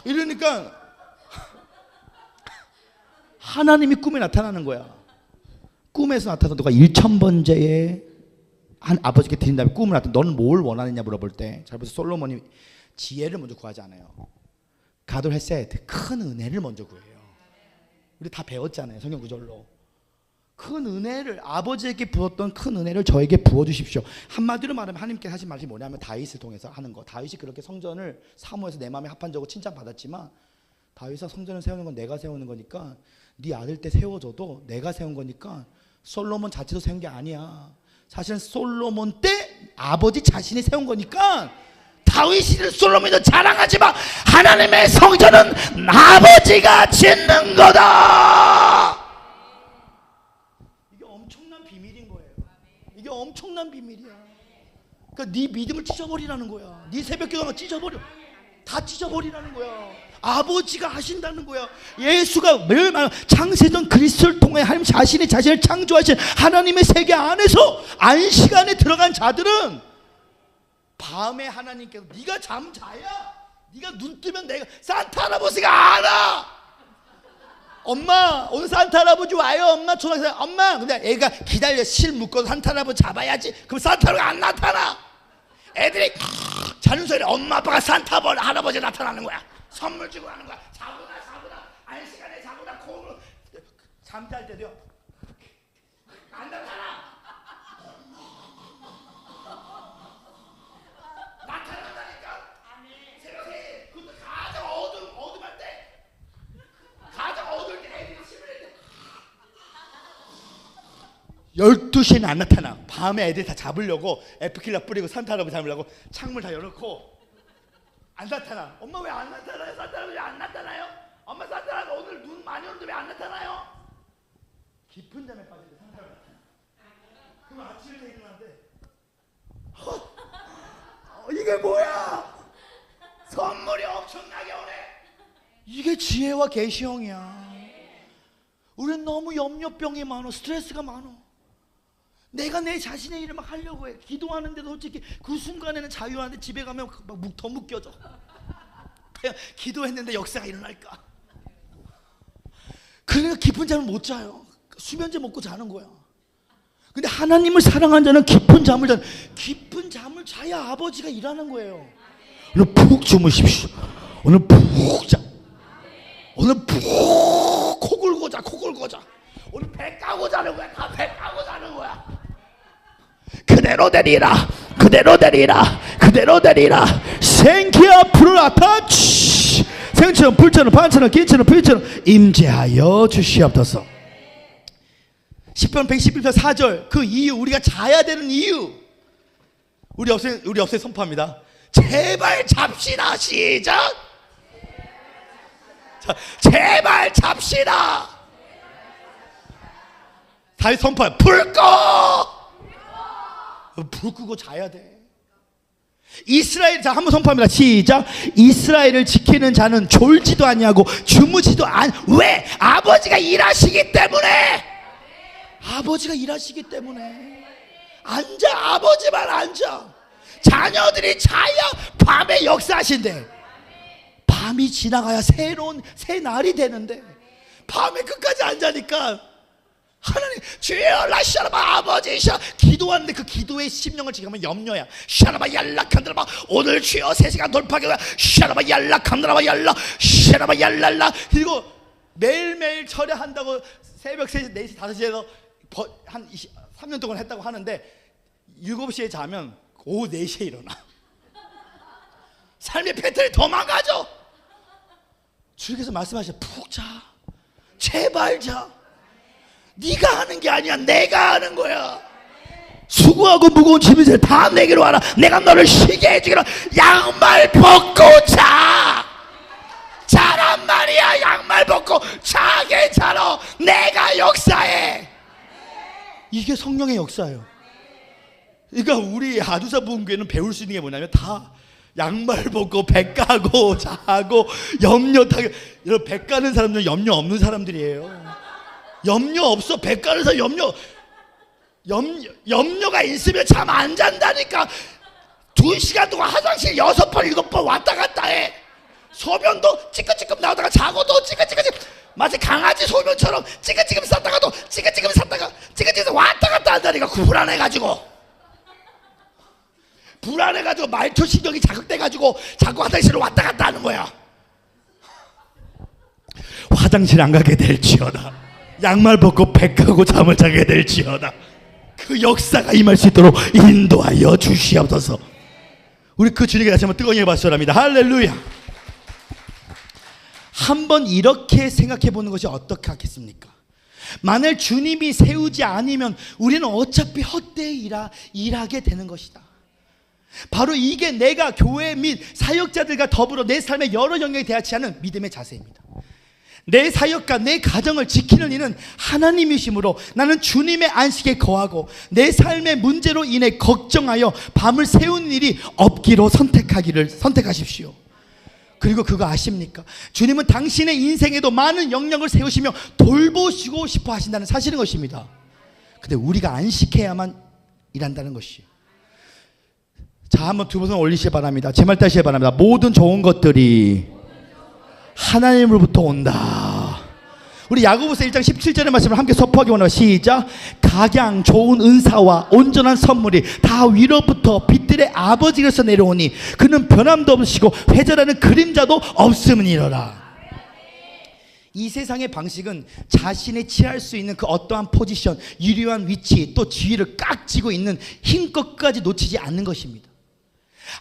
이러니까 하나님이 꿈에 나타나는 거야. 꿈에서 나타나서 누가 1000번째에 한 아버지께 드린 다음에 꿈을 나타나 너는 뭘 원하느냐 물어볼 때 잘 보세요. 솔로몬이 지혜를 먼저 구하지 않아요. 가돌 헤세드 큰 은혜를 먼저 구해요. 우리 다 배웠잖아요. 성경 구절로. 큰 은혜를 아버지에게 부었던 큰 은혜를 저에게 부어주십시오. 한마디로 말하면 하나님께 하신 말이 뭐냐면 다윗을 통해서 하는 거. 다윗이 그렇게 성전을 사모해서 내 마음에 합한 적으로 칭찬받았지만 다윗아 성전을 세우는 건 내가 세우는 거니까 네 아들 때 세워줘도 내가 세운 거니까 솔로몬 자체도 세운 게 아니야. 사실은 솔로몬 때 아버지 자신이 세운 거니까 다윗이 솔로몬도 자랑하지 마. 하나님의 성전은 아버지가 짓는 거다. 이게 엄청난 비밀인 거예요. 이게 엄청난 비밀이야. 그러니까 네 믿음을 찢어버리라는 거야. 네 새벽기도가 찢어버려. 다 찢어버리라는 거야. 아버지가 하신다는 거야. 예수가 매일 말 창세전 그리스도를 통해 하나님 자신이 자신을 창조하신 하나님의 세계 안에서 안식안에 들어간 자들은 밤에 하나님께서 네가 잠자야. 네가 눈 뜨면 내가 산타 할아버지가 알아. 엄마 오늘 산타 할아버지 와요. 엄마 초등학생 엄마. 근데 애가 기다려 실 묶어서 산타 할아버지 잡아야지. 그럼 산타 할아버지가 안 나타나. 애들이 자는 소리 엄마 아빠가 산타 할아버지 나타나는 거야. 선물 주고 하는 거야. 자구나 안식안에 자구나 코로 잠잘 때도요 안 나타나. 나타난다니까. 새벽에 그것도 가장 어둠할 때 가장 어두울 때 애들이 침을 12시에는 안 나타나. 밤에 애들 다 잡으려고 에프킬라 뿌리고 산타 할아버지 잡으려고 창문 다 열어놓고 안 나타나. 엄마 왜 안 나타나요? 산타 할아버지 안 나타나요? 엄마 산타 할아버지 오늘 눈 많이 오는데 왜 안 나타나요? 깊은 잠에 빠질 때 산타 할아버지 나타나. 그럼 아침에 일어나는데 이게 뭐야? 선물이 엄청나게 오네. 이게 지혜와 계시형이야. 우리는 너무 염려병이 많아. 스트레스가 많아. 내가 내 자신의 일을 막 하려고 해. 기도하는데도 솔직히 그 순간에는 자유하는데 집에 가면 막 더 묶여져. 그냥 기도했는데 역사가 일어날까. 그러니까 깊은 잠을 못 자요. 수면제 먹고 자는 거야. 근데 하나님을 사랑하는 자는 깊은 잠을 자는, 깊은 잠을 자야 아버지가 일하는 거예요. 오늘 푹 주무십시오. 오늘 푹 자. 오늘 푹 코 골고 자. 코 골고 자. 오늘 배 까고 자는 거야. 다 배 까고 자는 거야. 그대로 되리라. 그대로 되리라. 그대로 되리라. 생기야 불을 아타 생처럼 불처럼 반처럼 기처럼 불처럼 임재하여 주시옵소서. 10편 111편 4절 그 이유, 우리가 자야 되는 이유, 우리 옆에 선포합니다. 제발 잡시다. 시작. 자, 제발 잡시다. 다시 선포해. 불 꺼. 불 끄고 자야 돼. 이스라엘, 자 한번 선포합니다. 시작. 이스라엘을 지키는 자는 졸지도 아니하고 주무지도 왜? 아버지가 일하시기 때문에. 아버지가 일하시기 때문에 앉아. 아버지만 앉아. 자녀들이 자야 밤에 역사하신대. 밤이 지나가야 새 날이 되는데 밤에 끝까지 앉으니까 하나님 주여 라샤라바 아버지 샤 기도하는데 그 기도의 심령을 지금은 염려야. 샤라바 얄락한드라바 오늘 주여 3시간 돌파하게 샤라바 얄락한드라바 얄라 샤라바 얄랄라. 그리고 매일매일 철야한다고 새벽 3시 4시 5시에서 한 3년 동안 했다고 하는데 7시에 자면 오후 4시에 일어나. 삶의 패턴이 더 망가져. 주님께서 말씀하셔. 푹 자. 제발 자. 네가 하는 게 아니야. 내가 하는 거야. 수고하고 무거운 짐을 다 내게로 와라. 내가 너를 쉬게 해주기로. 양말 벗고 자. 자란 말이야. 양말 벗고 자게 자러. 내가 역사해. 이게 성령의 역사예요. 그러니까 우리 아두사 부흥교회는 배울 수 있는 게 뭐냐면 다 양말 벗고 배 까고 자고 염려 타게. 이런 배 까는 사람들은 염려 없는 사람들이에요. 염려 없어. 배 까는 사람 염려가 있으면 잠 안 잔다니까. 2시간 동안 화장실 6번 7번 왔다 갔다 해. 소변도 찌끔찌끔 나오다가 자고도 찌끔찌끔. 마치 강아지 소변처럼 찌끔찌끔 쌌다가도 찌끔찌끔 쌌다가 찌끔찌끔 왔다 갔다 한다니까. 불안해가지고 말초신경이 자극돼가지고 자꾸 화장실을 왔다 갔다 하는 거야. 화장실 안 가게 될지어다. 양말 벗고 배 까고 잠을 자게 될지어다. 그 역사가 임할 수 있도록 인도하여 주시옵소서. 우리 그 주님께 다시 한번 뜨거운 예배 바랍니다. 할렐루야. 한번 이렇게 생각해 보는 것이 어떻게 하겠습니까? 만일 주님이 세우지 않으면 우리는 어차피 헛되이 일하게 되는 것이다. 바로 이게 내가 교회 및 사역자들과 더불어 내 삶의 여러 영역에 대하지 않은 믿음의 자세입니다. 내 사역과 내 가정을 지키는 이는 하나님이시므로 나는 주님의 안식에 거하고 내 삶의 문제로 인해 걱정하여 밤을 새우는 일이 없기로 선택하십시오. 그리고 그거 아십니까? 주님은 당신의 인생에도 많은 영역을 세우시며 돌보시고 싶어 하신다는 사실인 것입니다. 근데 우리가 안식해야만 일한다는 것이에요. 자, 한번 두 손 올리시기 바랍니다. 제 말 따시기 바랍니다. 모든 좋은 것들이 하나님으로부터 온다. 우리 야고보서 1장 17절의 말씀을 함께 선포하기 원합니다. 시작. 각양 좋은 은사와 온전한 선물이 다 위로부터 빛들의 아버지께서 내려오니 그는 변함도 없으시고 회절하는 그림자도 없음이니라. 이 세상의 방식은 자신이 취할 수 있는 그 어떠한 포지션, 유리한 위치, 또 지위를 깍지고 있는 힘껏까지 놓치지 않는 것입니다.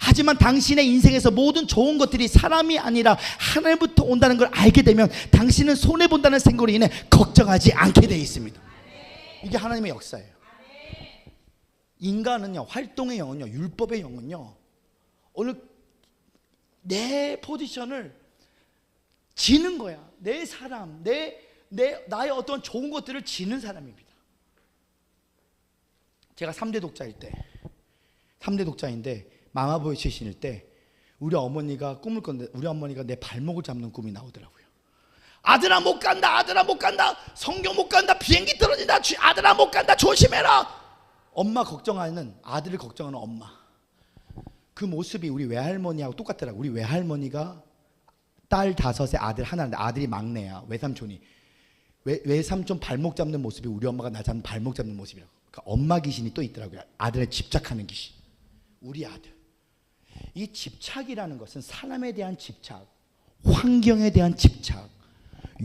하지만 당신의 인생에서 모든 좋은 것들이 사람이 아니라 하나님부터 온다는 걸 알게 되면 당신은 손해본다는 생각으로 인해 걱정하지 않게 되어 있습니다. 이게 하나님의 역사예요. 인간은요, 활동의 영은요, 율법의 영은요, 오늘 내 포지션을 지는 거야. 내 사람, 나의 어떤 좋은 것들을 지는 사람입니다. 제가 3대 독자인데 마마보이 출신일 때 우리 어머니가 꿈을 꿨는데 우리 어머니가 내 발목을 잡는 꿈이 나오더라고요. 아들아 못 간다. 아들아 못 간다. 성경 못 간다. 비행기 떨어진다. 아들아 못 간다. 조심해라. 엄마 걱정하는, 아들을 걱정하는 엄마. 그 모습이 우리 외할머니하고 똑같더라고요. 우리 외할머니가 딸 5에 아들 하나인데 아들이 막내야. 외삼촌이. 외삼촌 발목 잡는 모습이 우리 엄마가 나 잡는 발목 잡는 모습이라고. 그러니까 엄마 귀신이 또 있더라고요. 아들에 집착하는 귀신. 우리 아들. 이 집착이라는 것은 사람에 대한 집착, 환경에 대한 집착,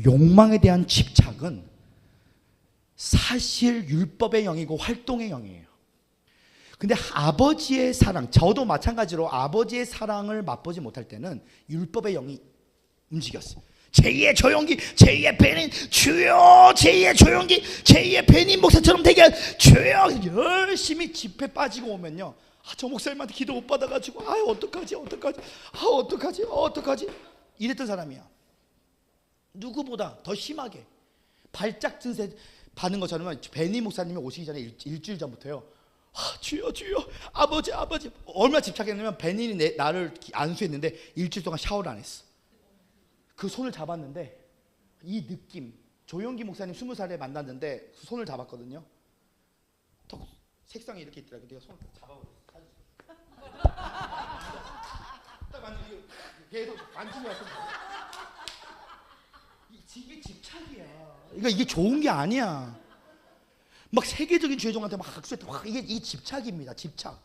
욕망에 대한 집착은 사실 율법의 영이고 활동의 영이에요. 근데 아버지의 사랑, 저도 마찬가지로 아버지의 사랑을 맛보지 못할 때는 율법의 영이 움직였어요. 제2의 조용기, 제2의 베닌, 주여, 제2의 조용기, 제2의 베닌 목사처럼 되게 주여. 열심히 집회 빠지고 오면요, 저 목사님한테 기도 못 받아가지고 어떡하지 이랬던 사람이야. 누구보다 더 심하게 발작 증세 받는 것처럼 베니 목사님이 오시기 전에 일주일 전부터요. 주여 주여 아버지 얼마나 집착했냐면 베니는 나를 안수했는데 일주일 동안 샤워를 안 했어. 그 손을 잡았는데 이 느낌, 조용기 목사님 20살에 만났는데 그 손을 잡았거든요. 턱 색상이 이렇게 있더라고요. 내가 손을 잡아버렸어. 딱 만지고 계속 만지고 왔어. 이게 집착이야. 그러니까 이게 좋은 게 아니야. 막 세계적인 죄종한테 막 학수했다. 이게 이 집착입니다. 집착.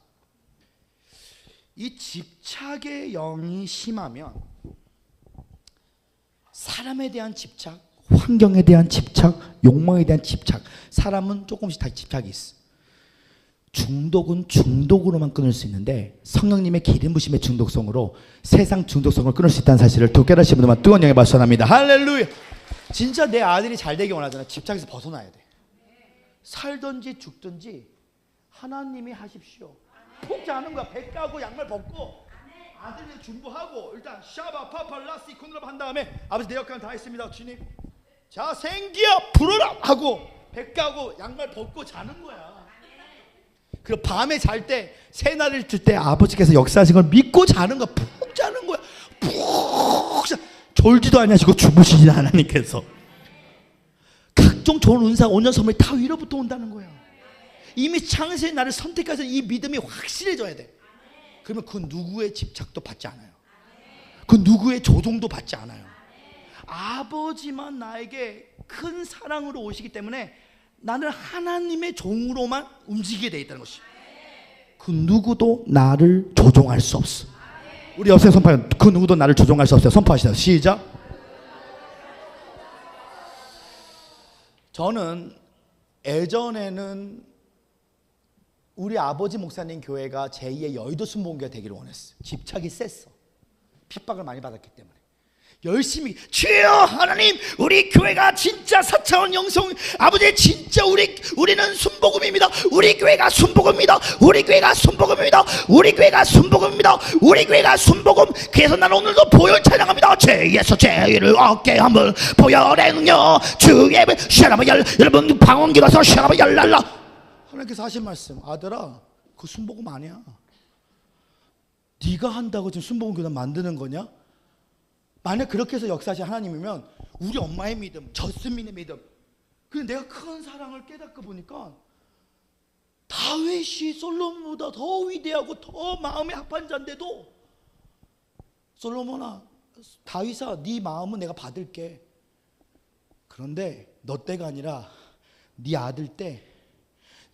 이 집착의 영이 심하면 사람에 대한 집착, 환경에 대한 집착, 욕망에 대한 집착. 사람은 조금씩 다 집착이 있어. 중독은 중독으로만 끊을 수 있는데 성령님의 기름 부심의 중독성으로 세상 중독성을 끊을 수 있다는 사실을 또 깨달으신 분들만 뜨거운 영에 발전합니다. 할렐루야. 진짜 내 아들이 잘 되기 원하잖아. 집착에서 벗어나야 돼. 살든지 죽든지 하나님이 하십시오. 폭지 않은 거야. 배 까고 양말 벗고 아들을 중보하고 일단 샤바 파팔라시 코누라 한 다음에 아버지 내 역할은 다 했습니다. 주님 자 생기야 불어라 하고 배 까고 양말 벗고 자는 거야. 그리고 밤에 잘 때 새날을 뜰 때 아버지께서 역사하신 걸 믿고 자는 거야. 푹 자는 거야. 푹 자. 졸지도 아니하시고 주무시진 하나님께서 각종 좋은 은사 온전 선물이 다 위로부터 온다는 거야. 이미 창세의 나를 선택해서 이 믿음이 확실해져야 돼. 그러면 그 누구의 집착도 받지 않아요. 그 누구의 조종도 받지 않아요. 아버지만 나에게 큰 사랑으로 오시기 때문에 나는 하나님의 종으로만 움직이게 돼 있다는 것이. 그 누구도 나를 조종할 수 없어. 우리 옆에 선포하면 그 누구도 나를 조종할 수 없어요. 선포하시죠. 시작. 저는 예전에는 우리 아버지 목사님 교회가 제2의 여의도 순복음교회가 되기를 원했어요. 집착이 셌어. 핍박을 많이 받았기 때문에 열심히 주여 하나님 우리 교회가 진짜 4차원 영성 아버지 진짜 우리는 순복음입니다. 우리 교회가 순복음입니다. 우리 교회가 순복음입니다. 우리 교회가 순복음입니다. 우리 교회가 순복음. 그래서 나는 오늘도 보혈 찬양합니다. 죄에서 죄를 얻게 함을 보혈의 능력 주의 샤라바열 여러분 방언기라서 샤라바열 날라. 하나님께서 하신 말씀 아들아 그 순복음 아니야. 네가 한다고 지금 순복음 교단 만드는 거냐? 만약 그렇게 해서 역사하신 하나님이면 우리 엄마의 믿음, 저스민의 믿음, 그래서 내가 큰 사랑을 깨닫고 보니까 다윗이 솔로몬보다 더 위대하고 더 마음의 합한 자인데도 솔로몬아 다윗아 네 마음은 내가 받을게. 그런데 너 때가 아니라 네 아들 때.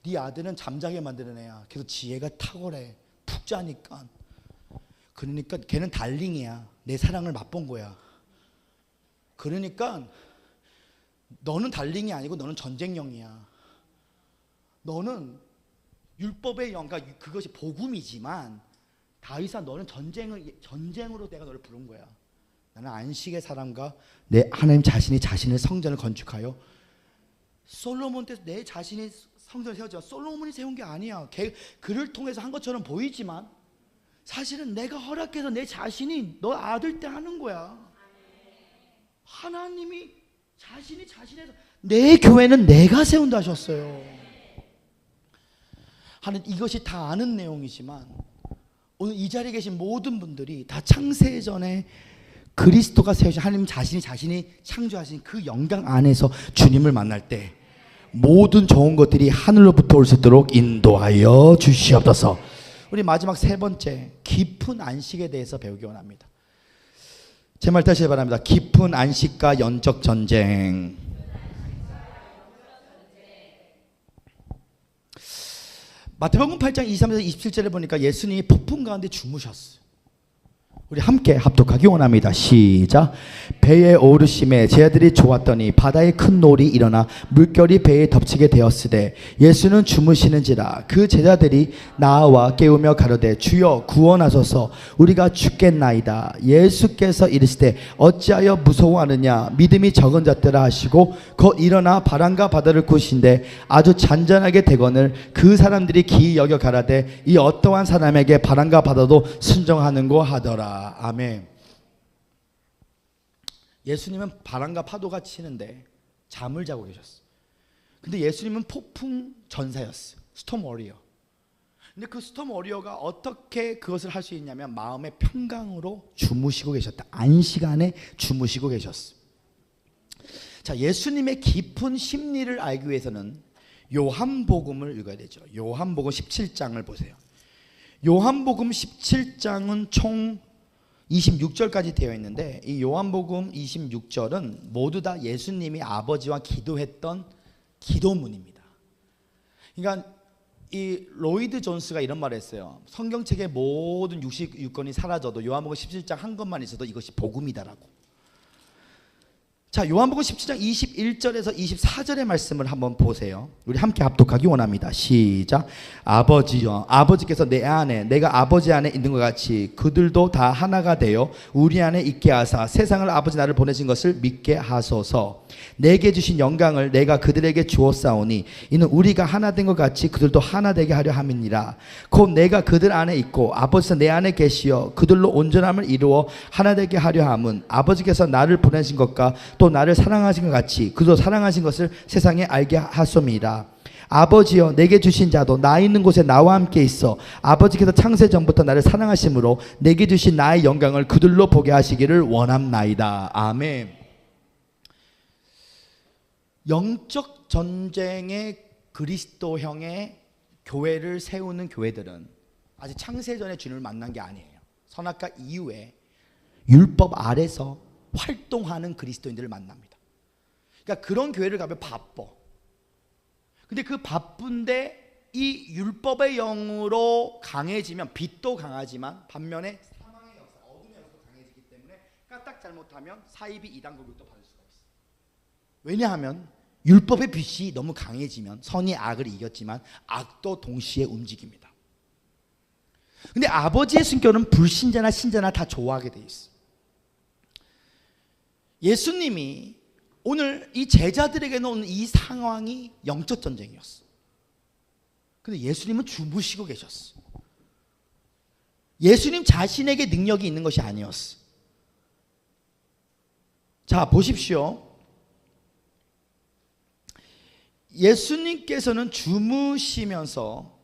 네 아들은 잠자게 만드는 애야. 그래서 지혜가 탁월해. 푹 자니까. 그러니까 걔는 달링이야. 내 사랑을 맛본 거야. 그러니까 너는 달링이 아니고 너는 전쟁령이야. 너는 율법의 영, 그러니까 그것이 복음이지만 다윗아 너는 전쟁으로 내가 너를 부른 거야. 나는 안식의 사람과 내 하나님 자신이 자신의 성전을 건축하여 솔로몬 때 내 자신이 성전을 세웠지만 솔로몬이 세운 게 아니야. 그를 통해서 한 것처럼 보이지만 사실은 내가 허락해서 내 자신이 너 아들 때 하는 거야. 하나님이 자신이 자신에서 내 교회는 내가 세운다 하셨어요. 하는 이것이 다 아는 내용이지만 오늘 이 자리에 계신 모든 분들이 다 창세 전에 그리스도가 세우신 하나님 자신이 창조하신 그 영광 안에서 주님을 만날 때 모든 좋은 것들이 하늘로부터 올 수 있도록 인도하여 주시옵소서. 우리 마지막 세 번째 깊은 안식에 대해서 배우기 원합니다. 제 말 다시 바랍니다. 깊은 안식과 영적 전쟁. 마태복음 8장 23에서 27절에 보니까 예수님이 폭풍 가운데 주무셨어요. 우리 함께 합독하기 원합니다. 시작. 배에 오르심에 제자들이 좋았더니 바다에 큰 놀이 일어나 물결이 배에 덮치게 되었으되 예수는 주무시는지라. 그 제자들이 나와 깨우며 가로되 주여 구원하소서 우리가 죽겠나이다. 예수께서 이르시되 어찌하여 무서워하느냐 믿음이 적은 자들아 하시고 곧 일어나 바람과 바다를 꾸신데 아주 잔잔하게 되거늘 그 사람들이 기이 여겨 가라되 이 어떠한 사람에게 바람과 바다도 순종하는고 하더라. 아멘. 예수님은 바람과 파도가 치는데 잠을 자고 계셨어요. 근데 예수님은 폭풍 전사였어요. 스톰 워리어. 근데 그 스톰 워리어가 어떻게 그것을 할 수 있냐면 마음의 평강으로 주무시고 계셨다. 안식안에 주무시고 계셨어요. 자, 예수님의 깊은 심리를 알기 위해서는 요한복음을 읽어야 되죠. 요한복음 17장을 보세요. 요한복음 17장은 총 26절까지 되어 있는데 이 요한복음 26절은 모두 다 예수님이 아버지와 기도했던 기도문입니다. 그러니까 이 로이드 존스가 이런 말을 했어요. 성경책의 모든 66권이 사라져도 요한복음 17장 한 것만 있어도 이것이 복음이다라고. 자, 요한복음 17장 21절에서 24절의 말씀을 한번 보세요. 우리 함께 합독하기 원합니다. 시작. 아버지여, 아버지께서 내 안에 내가 아버지 안에 있는 것 같이 그들도 다 하나가 되어 우리 안에 있게 하사 세상을 아버지 나를 보내신 것을 믿게 하소서. 내게 주신 영광을 내가 그들에게 주었사오니 이는 우리가 하나 된 것 같이 그들도 하나 되게 하려 함이니라. 곧 내가 그들 안에 있고 아버지께서 내 안에 계시어 그들로 온전함을 이루어 하나 되게 하려 함은 아버지께서 나를 보내신 것과 또 나를 사랑하신 것 같이 그도 사랑하신 것을 세상에 알게 하소이다. 아버지여, 내게 주신 자도 나 있는 곳에 나와 함께 있어 아버지께서 창세 전부터 나를 사랑하심으로 내게 주신 나의 영광을 그들로 보게 하시기를 원함나이다. 아멘. 영적 전쟁의 그리스도형의 교회를 세우는 교회들은 아직 창세 전에 주님을 만난 게 아니에요. 선악과 이후에 율법 아래서 활동하는 그리스도인들을 만납니다. 그러니까 그런 교회를 가면 바빠. 근데 그 바쁜데 이 율법의 영으로 강해지면 빛도 강하지만 반면에 사망의 역사, 어둠의 역사도 강해지기 때문에 까딱 잘못하면 사이비 이단 고백도 받을 수가 있어요. 왜냐하면 율법의 빛이 너무 강해지면 선이 악을 이겼지만 악도 동시에 움직입니다. 근데 아버지의 순교는 불신자나 신자나 다 좋아하게 돼 있어요. 예수님이 오늘 이 제자들에게 놓은 이 상황이 영적 전쟁이었어. 근데 예수님은 주무시고 계셨어. 예수님 자신에게 능력이 있는 것이 아니었어. 자, 보십시오. 예수님께서는 주무시면서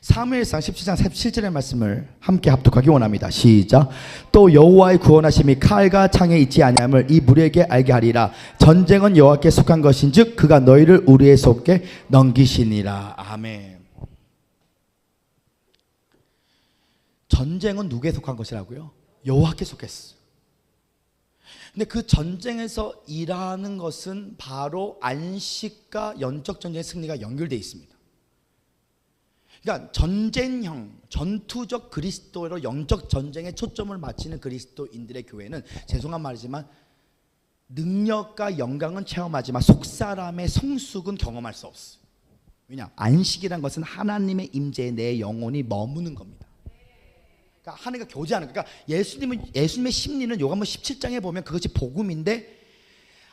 사무엘상 17장 17절의 말씀을 함께 합독하기 원합니다. 시작. 또 여호와의 구원하심이 칼과 창에 있지 아니함을 이 무리에게 알게 하리라. 전쟁은 여호와께 속한 것인즉 그가 너희를 우리의 손에 넘기시니라. 아멘. 전쟁은 누구에 속한 것이라고요? 여호와께 속했어. 근데 그 전쟁에서 일하는 것은 바로 안식과 영적 전쟁의 승리가 연결되어 있습니다. 그러니까 전쟁형, 전투적 그리스도로 영적 전쟁에 초점을 맞추는 그리스도인들의 교회는 죄송한 말이지만 능력과 영광은 체험하지만 속사람의 성숙은 경험할 수 없어요. 왜냐? 안식이란 것은 하나님의 임재에 내 영혼이 머무는 겁니다. 그러니까 하나님과 교제하는, 그러니까 예수님의 심리는 요한복음 17장에 보면 그것이 복음인데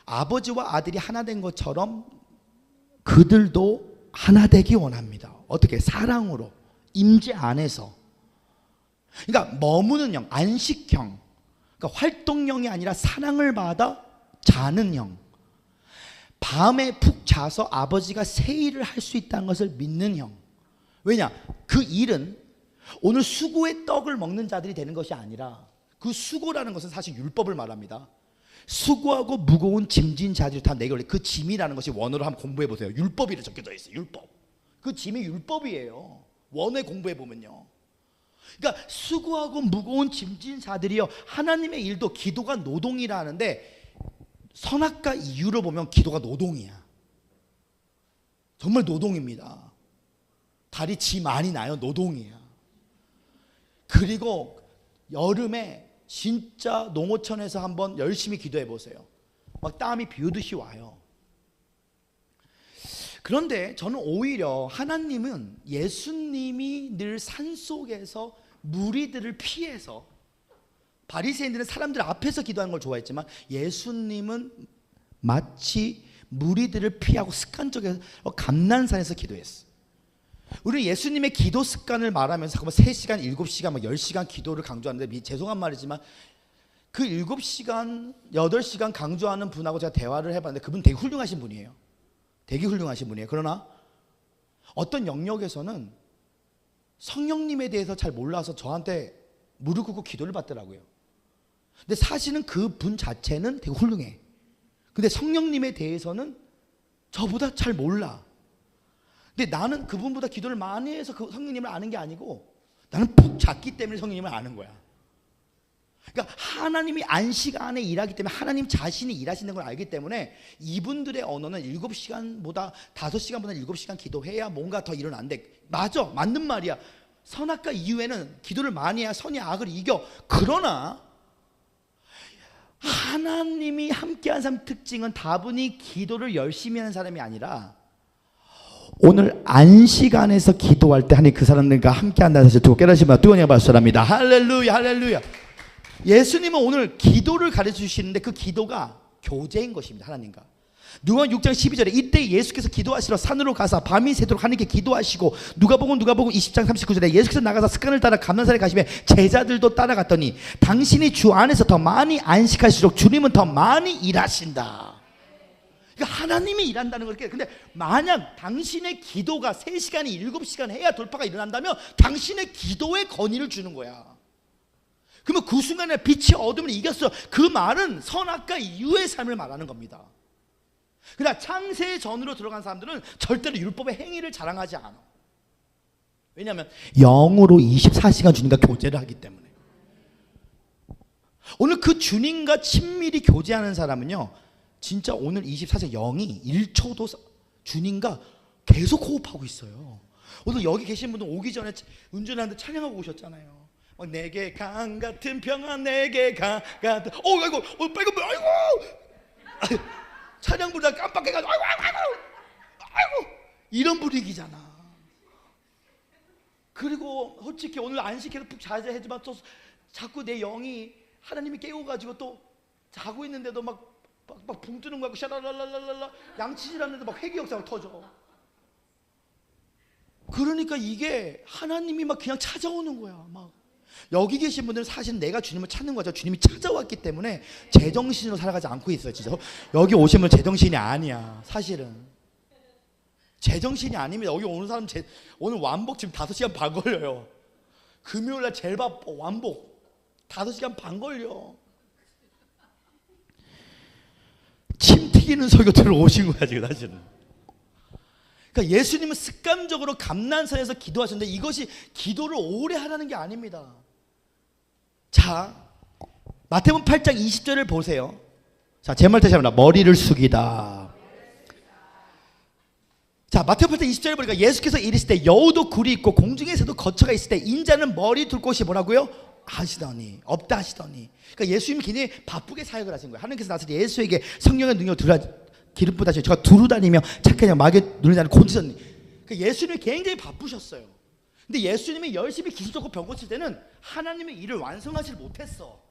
아버지와 아들이 하나 된 것처럼 그들도 하나 되기 원합니다. 어떻게? 사랑으로, 임재 안에서. 그러니까 머무는 영, 안식형, 그러니까 활동형이 아니라 사랑을 받아 자는 형. 밤에 푹 자서 아버지가 새 일을 할 수 있다는 것을 믿는 형. 왜냐? 그 일은 오늘 수고의 떡을 먹는 자들이 되는 것이 아니라, 그 수고라는 것은 사실 율법을 말합니다. 수고하고 무거운 짐진 자들이 다 내게 올려. 그 짐이라는 것이 원어로 한번 공부해 보세요. 율법이라 적혀져 있어요. 율법. 그 짐이 율법이에요. 원어에 공부해 보면요. 그러니까 수고하고 무거운 짐진 자들이요, 하나님의 일도 기도가 노동이라 하는데 선악과 이유로 보면 기도가 노동이야. 정말 노동입니다. 다리 지 많이 나요. 노동이야. 그리고 여름에 진짜 농어촌에서 한번 열심히 기도해 보세요. 막 땀이 비오듯이 와요. 그런데 저는 오히려 하나님은 예수님이 늘 산속에서 무리들을 피해서, 바리새인들은 사람들 앞에서 기도하는 걸 좋아했지만 예수님은 마치 무리들을 피하고 습관적으로 감난산에서 기도했어. 우리 예수님의 기도 습관을 말하면서 잠깐만 3시간, 7시간, 10시간 기도를 강조하는데 죄송한 말이지만 그 7시간, 8시간 강조하는 분하고 제가 대화를 해봤는데 그분 되게 훌륭하신 분이에요. 되게 훌륭하신 분이에요. 그러나 어떤 영역에서는 성령님에 대해서 잘 몰라서 저한테 무릎 꿇고 기도를 받더라고요. 근데 사실은 그 분 자체는 되게 훌륭해. 근데 성령님에 대해서는 저보다 잘 몰라. 근데 나는 그분보다 기도를 많이 해서 그 성령님을 아는 게 아니고 나는 푹 잤기 때문에 성령님을 아는 거야. 그러니까 하나님이 안식 안에 일하기 때문에 하나님 자신이 일하시는 걸 알기 때문에 이분들의 언어는 7시간보다 5시간보다 7시간 기도해야 뭔가 더 일어난대. 맞아, 맞는 말이야. 선악과 이후에는 기도를 많이 해야 선이 악을 이겨. 그러나 하나님이 함께한 사람 특징은 다분히 기도를 열심히 하는 사람이 아니라 오늘 안식 안에서 기도할 때 하나님 그 사람들과 함께한다는 사실 두고 깨달으시면 뜨거운 박수랍니다. 할렐루야, 할렐루야. 예수님은 오늘 기도를 가르쳐 주시는데 그 기도가 교제인 것입니다. 하나님과. 누가복음 6장 12절에 이때 예수께서 기도하시러 산으로 가사 밤이 새도록 하나님께 기도하시고 누가복음 20장 39절에 예수께서 나가서 습관을 따라 감난산에 가시며 제자들도 따라갔더니 당신이 주 안에서 더 많이 안식하실수록 주님은 더 많이 일하신다. 그러니까 하나님이 일한다는 걸. 근데 만약 당신의 기도가 3시간이 7시간 해야 돌파가 일어난다면 당신의 기도에 건의를 주는 거야. 그러면 그 순간에 빛이 어둠을 이겼어. 그 말은 선악과 이후의 삶을 말하는 겁니다. 그러나 창세 전으로 들어간 사람들은 절대로 율법의 행위를 자랑하지 않아. 왜냐하면 영으로 24시간 주님과 교제를 하기 때문에. 오늘 그 주님과 친밀히 교제하는 사람은요, 진짜 오늘 24시간 영이 1초도 주님과 계속 호흡하고 있어요. 오늘 여기 계신 분들 오기 전에 운전하는데 찬양하고 오셨잖아요. 내게 강 같은 평안, 내게 강 같은. 아이고, 빨간 불, 아이고. 찬양 부르다 깜빡해가지고, 아이고. 이런 분위기잖아. 그리고 솔직히 오늘 안식해서 푹 자야 하지만 또 자꾸 내 영이 하나님이 깨워가지고 또 자고 있는데도 막 붕 뜨는 거야. 샤라랄랄랄라 양치질하는데 막 회개 역사가 터져. 그러니까 이게 하나님이 막 그냥 찾아오는 거야. 막 여기 계신 분들은 사실 내가 주님을 찾는 거죠. 주님이 찾아왔기 때문에 제정신으로 살아가지 않고 있어요. 진짜 여기 오신 분은 제정신이 아니야. 사실은 제정신이 아닙니다. 여기 오는 사람 오늘 완복 지금 5시간 반 걸려요. 금요일날 제일 바빠. 완복 5시간 반 걸려. 침 튀기는 설교 들어오신 거야 지금 사실은. 그러니까 예수님은 습관적으로 감난산에서 기도하셨는데 이것이 기도를 오래 하라는 게 아닙니다. 자, 마태복음 8장 20절을 보세요. 자, 제 말 다시 합니다. 머리를 숙이다. 자, 마태복음 8장 20절을 보니까 예수께서 이르시되 여우도 굴이 있고 공중에서도 거처가 있을 때 인자는 머리 둘 곳이 뭐라고요? 하시더니 없다 하시더니. 그러니까 예수님이 굉장히 바쁘게 사역을 하신 거예요. 하나님께서 나서 예수에게 성령의 능력을 기름 부다시고 제가 두루 다니며 착하냐 마귀 누르자는 곤지셨니. 그러니까 예수님이 굉장히 바쁘셨어요. 근데 예수님이 열심히 기술적으로 병 고칠 때는 하나님의 일을 완성하지 못했어.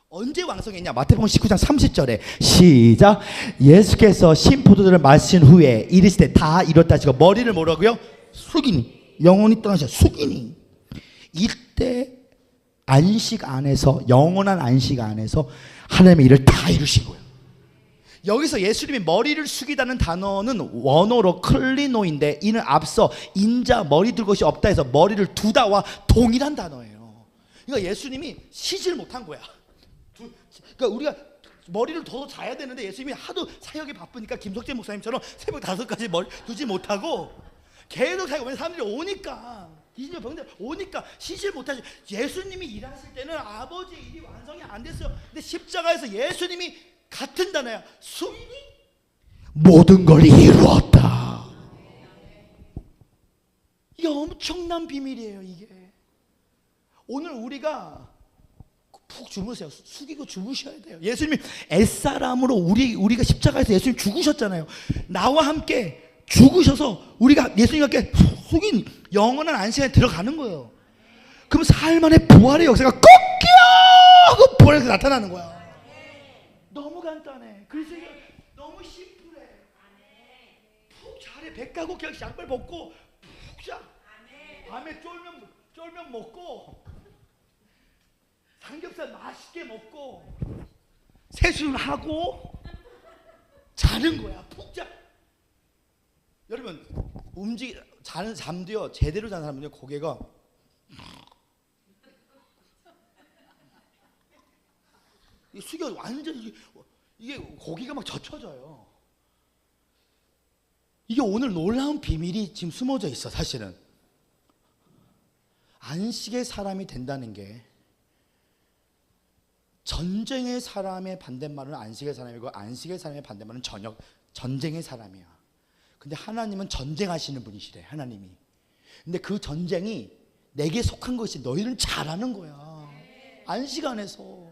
언제 완성했냐? 마태복음 19장 30절에 시작. 예수께서 신포도주를 마신 후에 이르시되 다 이뤘다 하시고 머리를 뭐라고요? 숙이니. 영원히 떠나셔. 숙이니. 이때 안식 안에서, 영원한 안식 안에서 하나님의 일을 다 이루신 거예요. 여기서 예수님이 머리를 숙이다는 단어는 원어로 클리노인데 이는 앞서 인자 머리 둘 것이 없다 해서 머리를 두다와 동일한 단어예요. 그러니까 예수님이 쉬질 못한 거야. 그러니까 우리가 머리를 더 자야 되는데 예수님이 하도 사역이 바쁘니까 김석재 목사님처럼 새벽 5까지 머리 두지 못하고 계속 사역. 사람들이 오니까 이제 병들 오니까 쉬질 못하지. 예수님이 일하실 때는 아버지의 일이 완성이 안 됐어요. 근데 십자가에서 예수님이 같은 단어야. 수인이 모든 걸 이루었다. 이게 엄청난 비밀이에요. 이게 오늘 우리가 푹 주무세요. 숙이고 주무셔야 돼요. 예수님이 옛사람으로 우리가 십자가에서 예수님 죽으셨잖아요. 나와 함께 죽으셔서 우리가 예수님과 함께 숙인 영원한 안식에 들어가는 거예요. 그럼 삶 안에 부활의 역사가 꺾여 하고 부활에서 나타나는 거야. 너무 간단해. 그래서 이게 너무 심플해. 푹 자래. 배 까고 그냥 양말 벗고 푹 자. 밤에 쫄면 먹고 삼겹살 맛있게 먹고 세수를 하고 자는 거야. 푹 자. 여러분 자는 잠도요, 제대로 자는 사람은요, 고개가 숙여 완전히 이게 고기가 막 젖혀져요. 이게 오늘 놀라운 비밀이 지금 숨어져 있어. 사실은 안식의 사람이 된다는 게, 전쟁의 사람의 반대말은 안식의 사람이고 안식의 사람의 반대말은 전쟁의 사람이야. 근데 하나님은 전쟁하시는 분이시래. 하나님이. 근데 그 전쟁이 내게 속한 것이 너희는 잘하는 거야. 안식 안에서,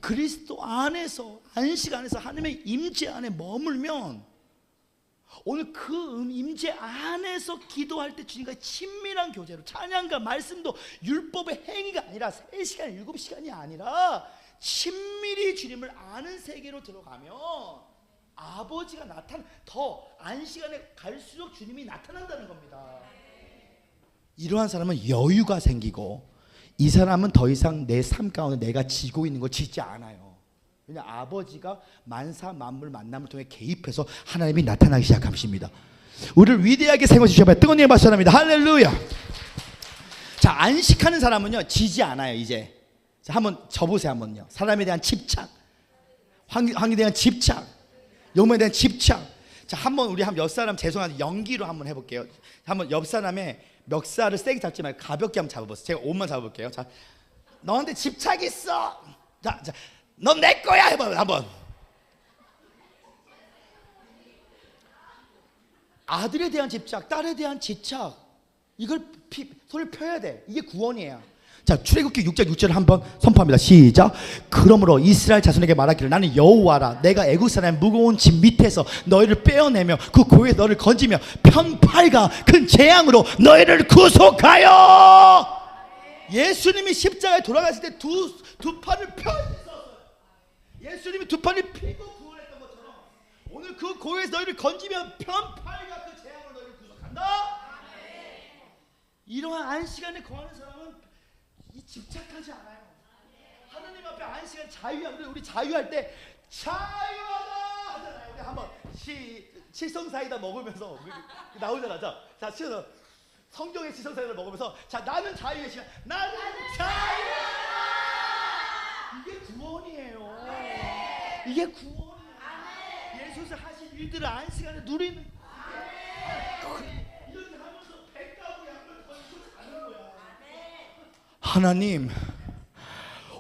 그리스도 안에서, 안식 안에서 하나님의 임재 안에 머물면, 오늘 그 임재 안에서 기도할 때 주님과 친밀한 교제로, 찬양과 말씀도 율법의 행위가 아니라 3시간 7시간이 아니라 친밀히 주님을 아는 세계로 들어가면 아버지가 더 안식안에 갈수록 주님이 나타난다는 겁니다. 이러한 사람은 여유가 생기고, 이 사람은 더 이상 내 삶 가운데 내가 지고 있는 걸 짓지 않아요. 왜냐, 아버지가 만사 만물 만남을 통해 개입해서 하나님이 나타나기 시작하십니다. 우리를 위대하게 세워주셔야 뜨거운 일 받습니다. 할렐루야. 자, 안식하는 사람은요 지지 않아요. 이제 자, 한번 접으세요. 한번요. 사람에 대한 집착, 황에 대한 집착, 영혼에 대한 집착. 자, 한번 우리 옆 사람, 죄송한데 연기로 한번 해볼게요. 한번 옆 사람의 멱살을 세게 잡지 말고 가볍게 한번 잡아보세요. 제가 옷만 잡아볼게요. 자, 너한테 집착 있어. 자, 넌 내 거야. 해봐요. 한번. 아들에 대한 집착, 딸에 대한 집착, 이걸 손을 펴야 돼. 이게 구원이에요. 자, 출애굽기 6장 6절을 한번 선포합니다. 시작. 그러므로 이스라엘 자손에게 말하기를, 나는 여호와라. 내가 애굽 사람의 무거운 짐 밑에서 너희를 빼어내며 그 고에 너를 건지며 편팔과 큰 재앙으로 너희를 구속하여. 예수님이 십자가에 돌아갔을 때 두 팔을 펴셨어요. 예수님이 두 팔을 펴고 구원했던 것처럼 오늘 그 고에서 너희를 건지며 편팔과 그 재앙으로 너희를 구속한다. 이러한 안식안에 거하는 사람은 집착하지 않아요. 하나님 앞에 안식을 자유하고, 우리 자유할 때 자유하다 하잖아요. 우리 한번 칠성사이다 먹으면서 나오잖아. 자, 성경의 칠성사이다를 먹으면서, 자, 나는 자유의 시간, 나는 자유하다. 이게 구원이에요. 이게 구원이에요. 예수께서 하신 일들을 안식안에 누리는. 이렇게 하면서 백가구 양을 던지고 자는 거야. 하나님,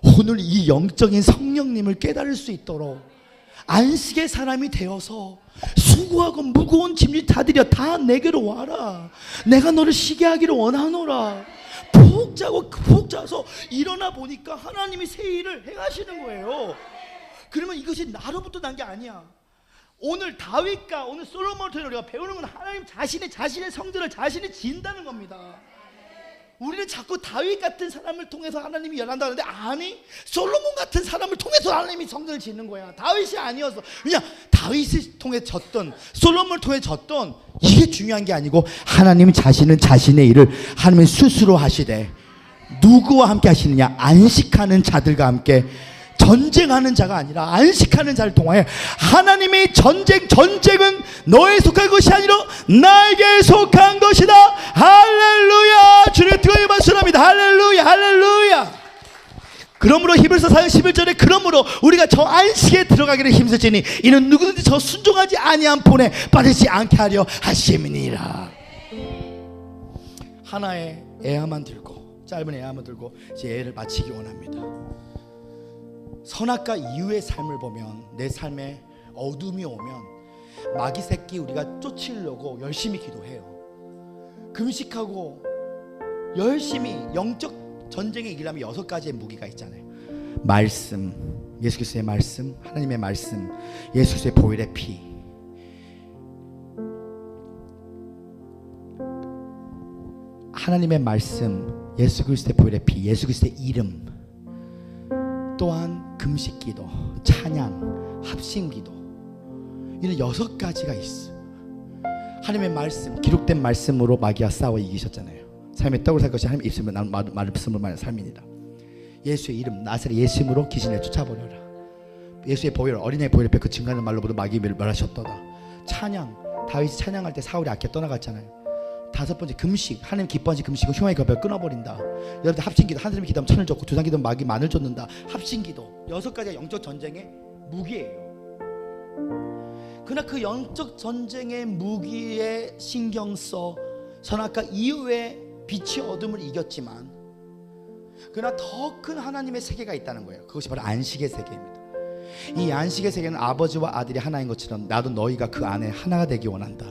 오늘 이 영적인 성령님을 깨달을 수 있도록 안식의 사람이 되어서 수고하고 무거운 짐을 다 들여 다 내게로 와라. 내가 너를 쉬게 하기를 원하노라. 푹 자서 일어나 보니까 하나님이 새 일을 행하시는 거예요. 그러면 이것이 나로부터 난 게 아니야. 오늘 다윗과 오늘 솔로몬을 통해 우리가 배우는 건 하나님 자신의 성전을 자신이 지은다는 겁니다. 우리는 자꾸 다윗 같은 사람을 통해서 하나님이 일한다는데, 아니, 솔로몬 같은 사람을 통해서 하나님이 성전을 짓는 거야. 다윗이 아니어서. 그냥 다윗을 통해 졌던, 솔로몬을 통해 졌던, 이게 중요한 게 아니고, 하나님 자신은 자신의 일을 하나님이 스스로 하시되, 누구와 함께 하시느냐? 안식하는 자들과 함께. 전쟁하는 자가 아니라 안식하는 자를 통하여 하나님의 전쟁은 너에 속한 것이 아니라 나에게 속한 것이다. 할렐루야. 주님의 뜨거운 말씀합니다. 할렐루야, 할렐루야. 그러므로 히브리서 4장 11절에 그러므로 우리가 저 안식에 들어가기를 힘쓰지니 이는 누구든지 저 순종하지 아니한 본에 빠지지 않게 하려 하심이니라. 하나의 애야만 들고, 짧은 애야만 들고 이제 애를 마치기 원합니다. 선악과 이후의 삶을 보면, 내 삶에 어둠이 오면 마귀 새끼 우리가 쫓으려고 열심히 기도해요. 금식하고 열심히 영적 전쟁에 이기려면 6가지의 무기가 있잖아요. 말씀, 예수 그리스도의 말씀, 하나님의 말씀, 예수 그리스도의 보혈의 피. 하나님의 말씀, 예수 그리스도의 보혈의 피, 예수 그리스도의 이름, 또한 금식기도, 찬양, 합심기도, 이런 6가지가 있어. 하나님의 말씀, 기록된 말씀으로 마귀와 싸워 이기셨잖아요. 삶의 떡을 살 것이 하나님 입술로 나는 말씀을 말하는 삶입니다. 예수의 이름 나사렛 예수 이름으로 귀신을 쫓아버려라. 예수의 보혈 어린아이 보혈 앞에 그 증거하는 말로부터 마귀를 멸하셨도다. 찬양 다윗이 찬양할 때 사울이 아껴 떠나갔잖아요. 5번째 금식 하나님 기뻐하시 금식은 흉악의 겁을 끊어버린다. 여러분들 합신기도 하나님 기도하면 천을 줬고 두상 기도하면 마귀 만을 줬는다. 합신기도 6가지가 영적 전쟁의 무기예요. 그러나 그 영적 전쟁의 무기에 신경 써 선악과 이후에 빛이 어둠을 이겼지만 그러나 더 큰 하나님의 세계가 있다는 거예요. 그것이 바로 안식의 세계입니다. 이 안식의 세계는 아버지와 아들이 하나인 것처럼 나도 너희가 그 안에 하나가 되기 원한다.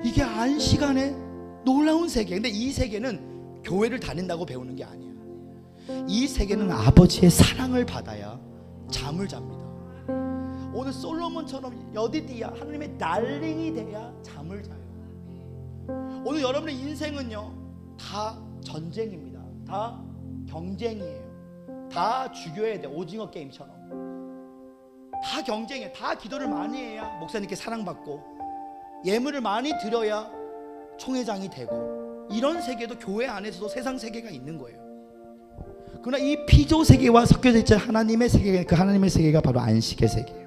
이게 안식 안에 놀라운 세계. 근데 이 세계는 교회를 다닌다고 배우는 게 아니야. 이 세계는 아버지의 사랑을 받아야 잠을 잡니다. 오늘 솔로몬처럼 여디디야 하나님의 달링이 돼야 잠을 자요. 오늘 여러분의 인생은요 다 전쟁입니다. 다 경쟁이에요. 다 죽여야 돼. 오징어 게임처럼 다 경쟁이에요. 다 기도를 많이 해야 목사님께 사랑받고 예물을 많이 드려야 총회장이 되고 이런 세계도 교회 안에서도 세상 세계가 있는 거예요. 그러나 이 피조 세계와 섞여져 있는 하나님의 세계, 그 하나님의 세계가 바로 안식의 세계예요.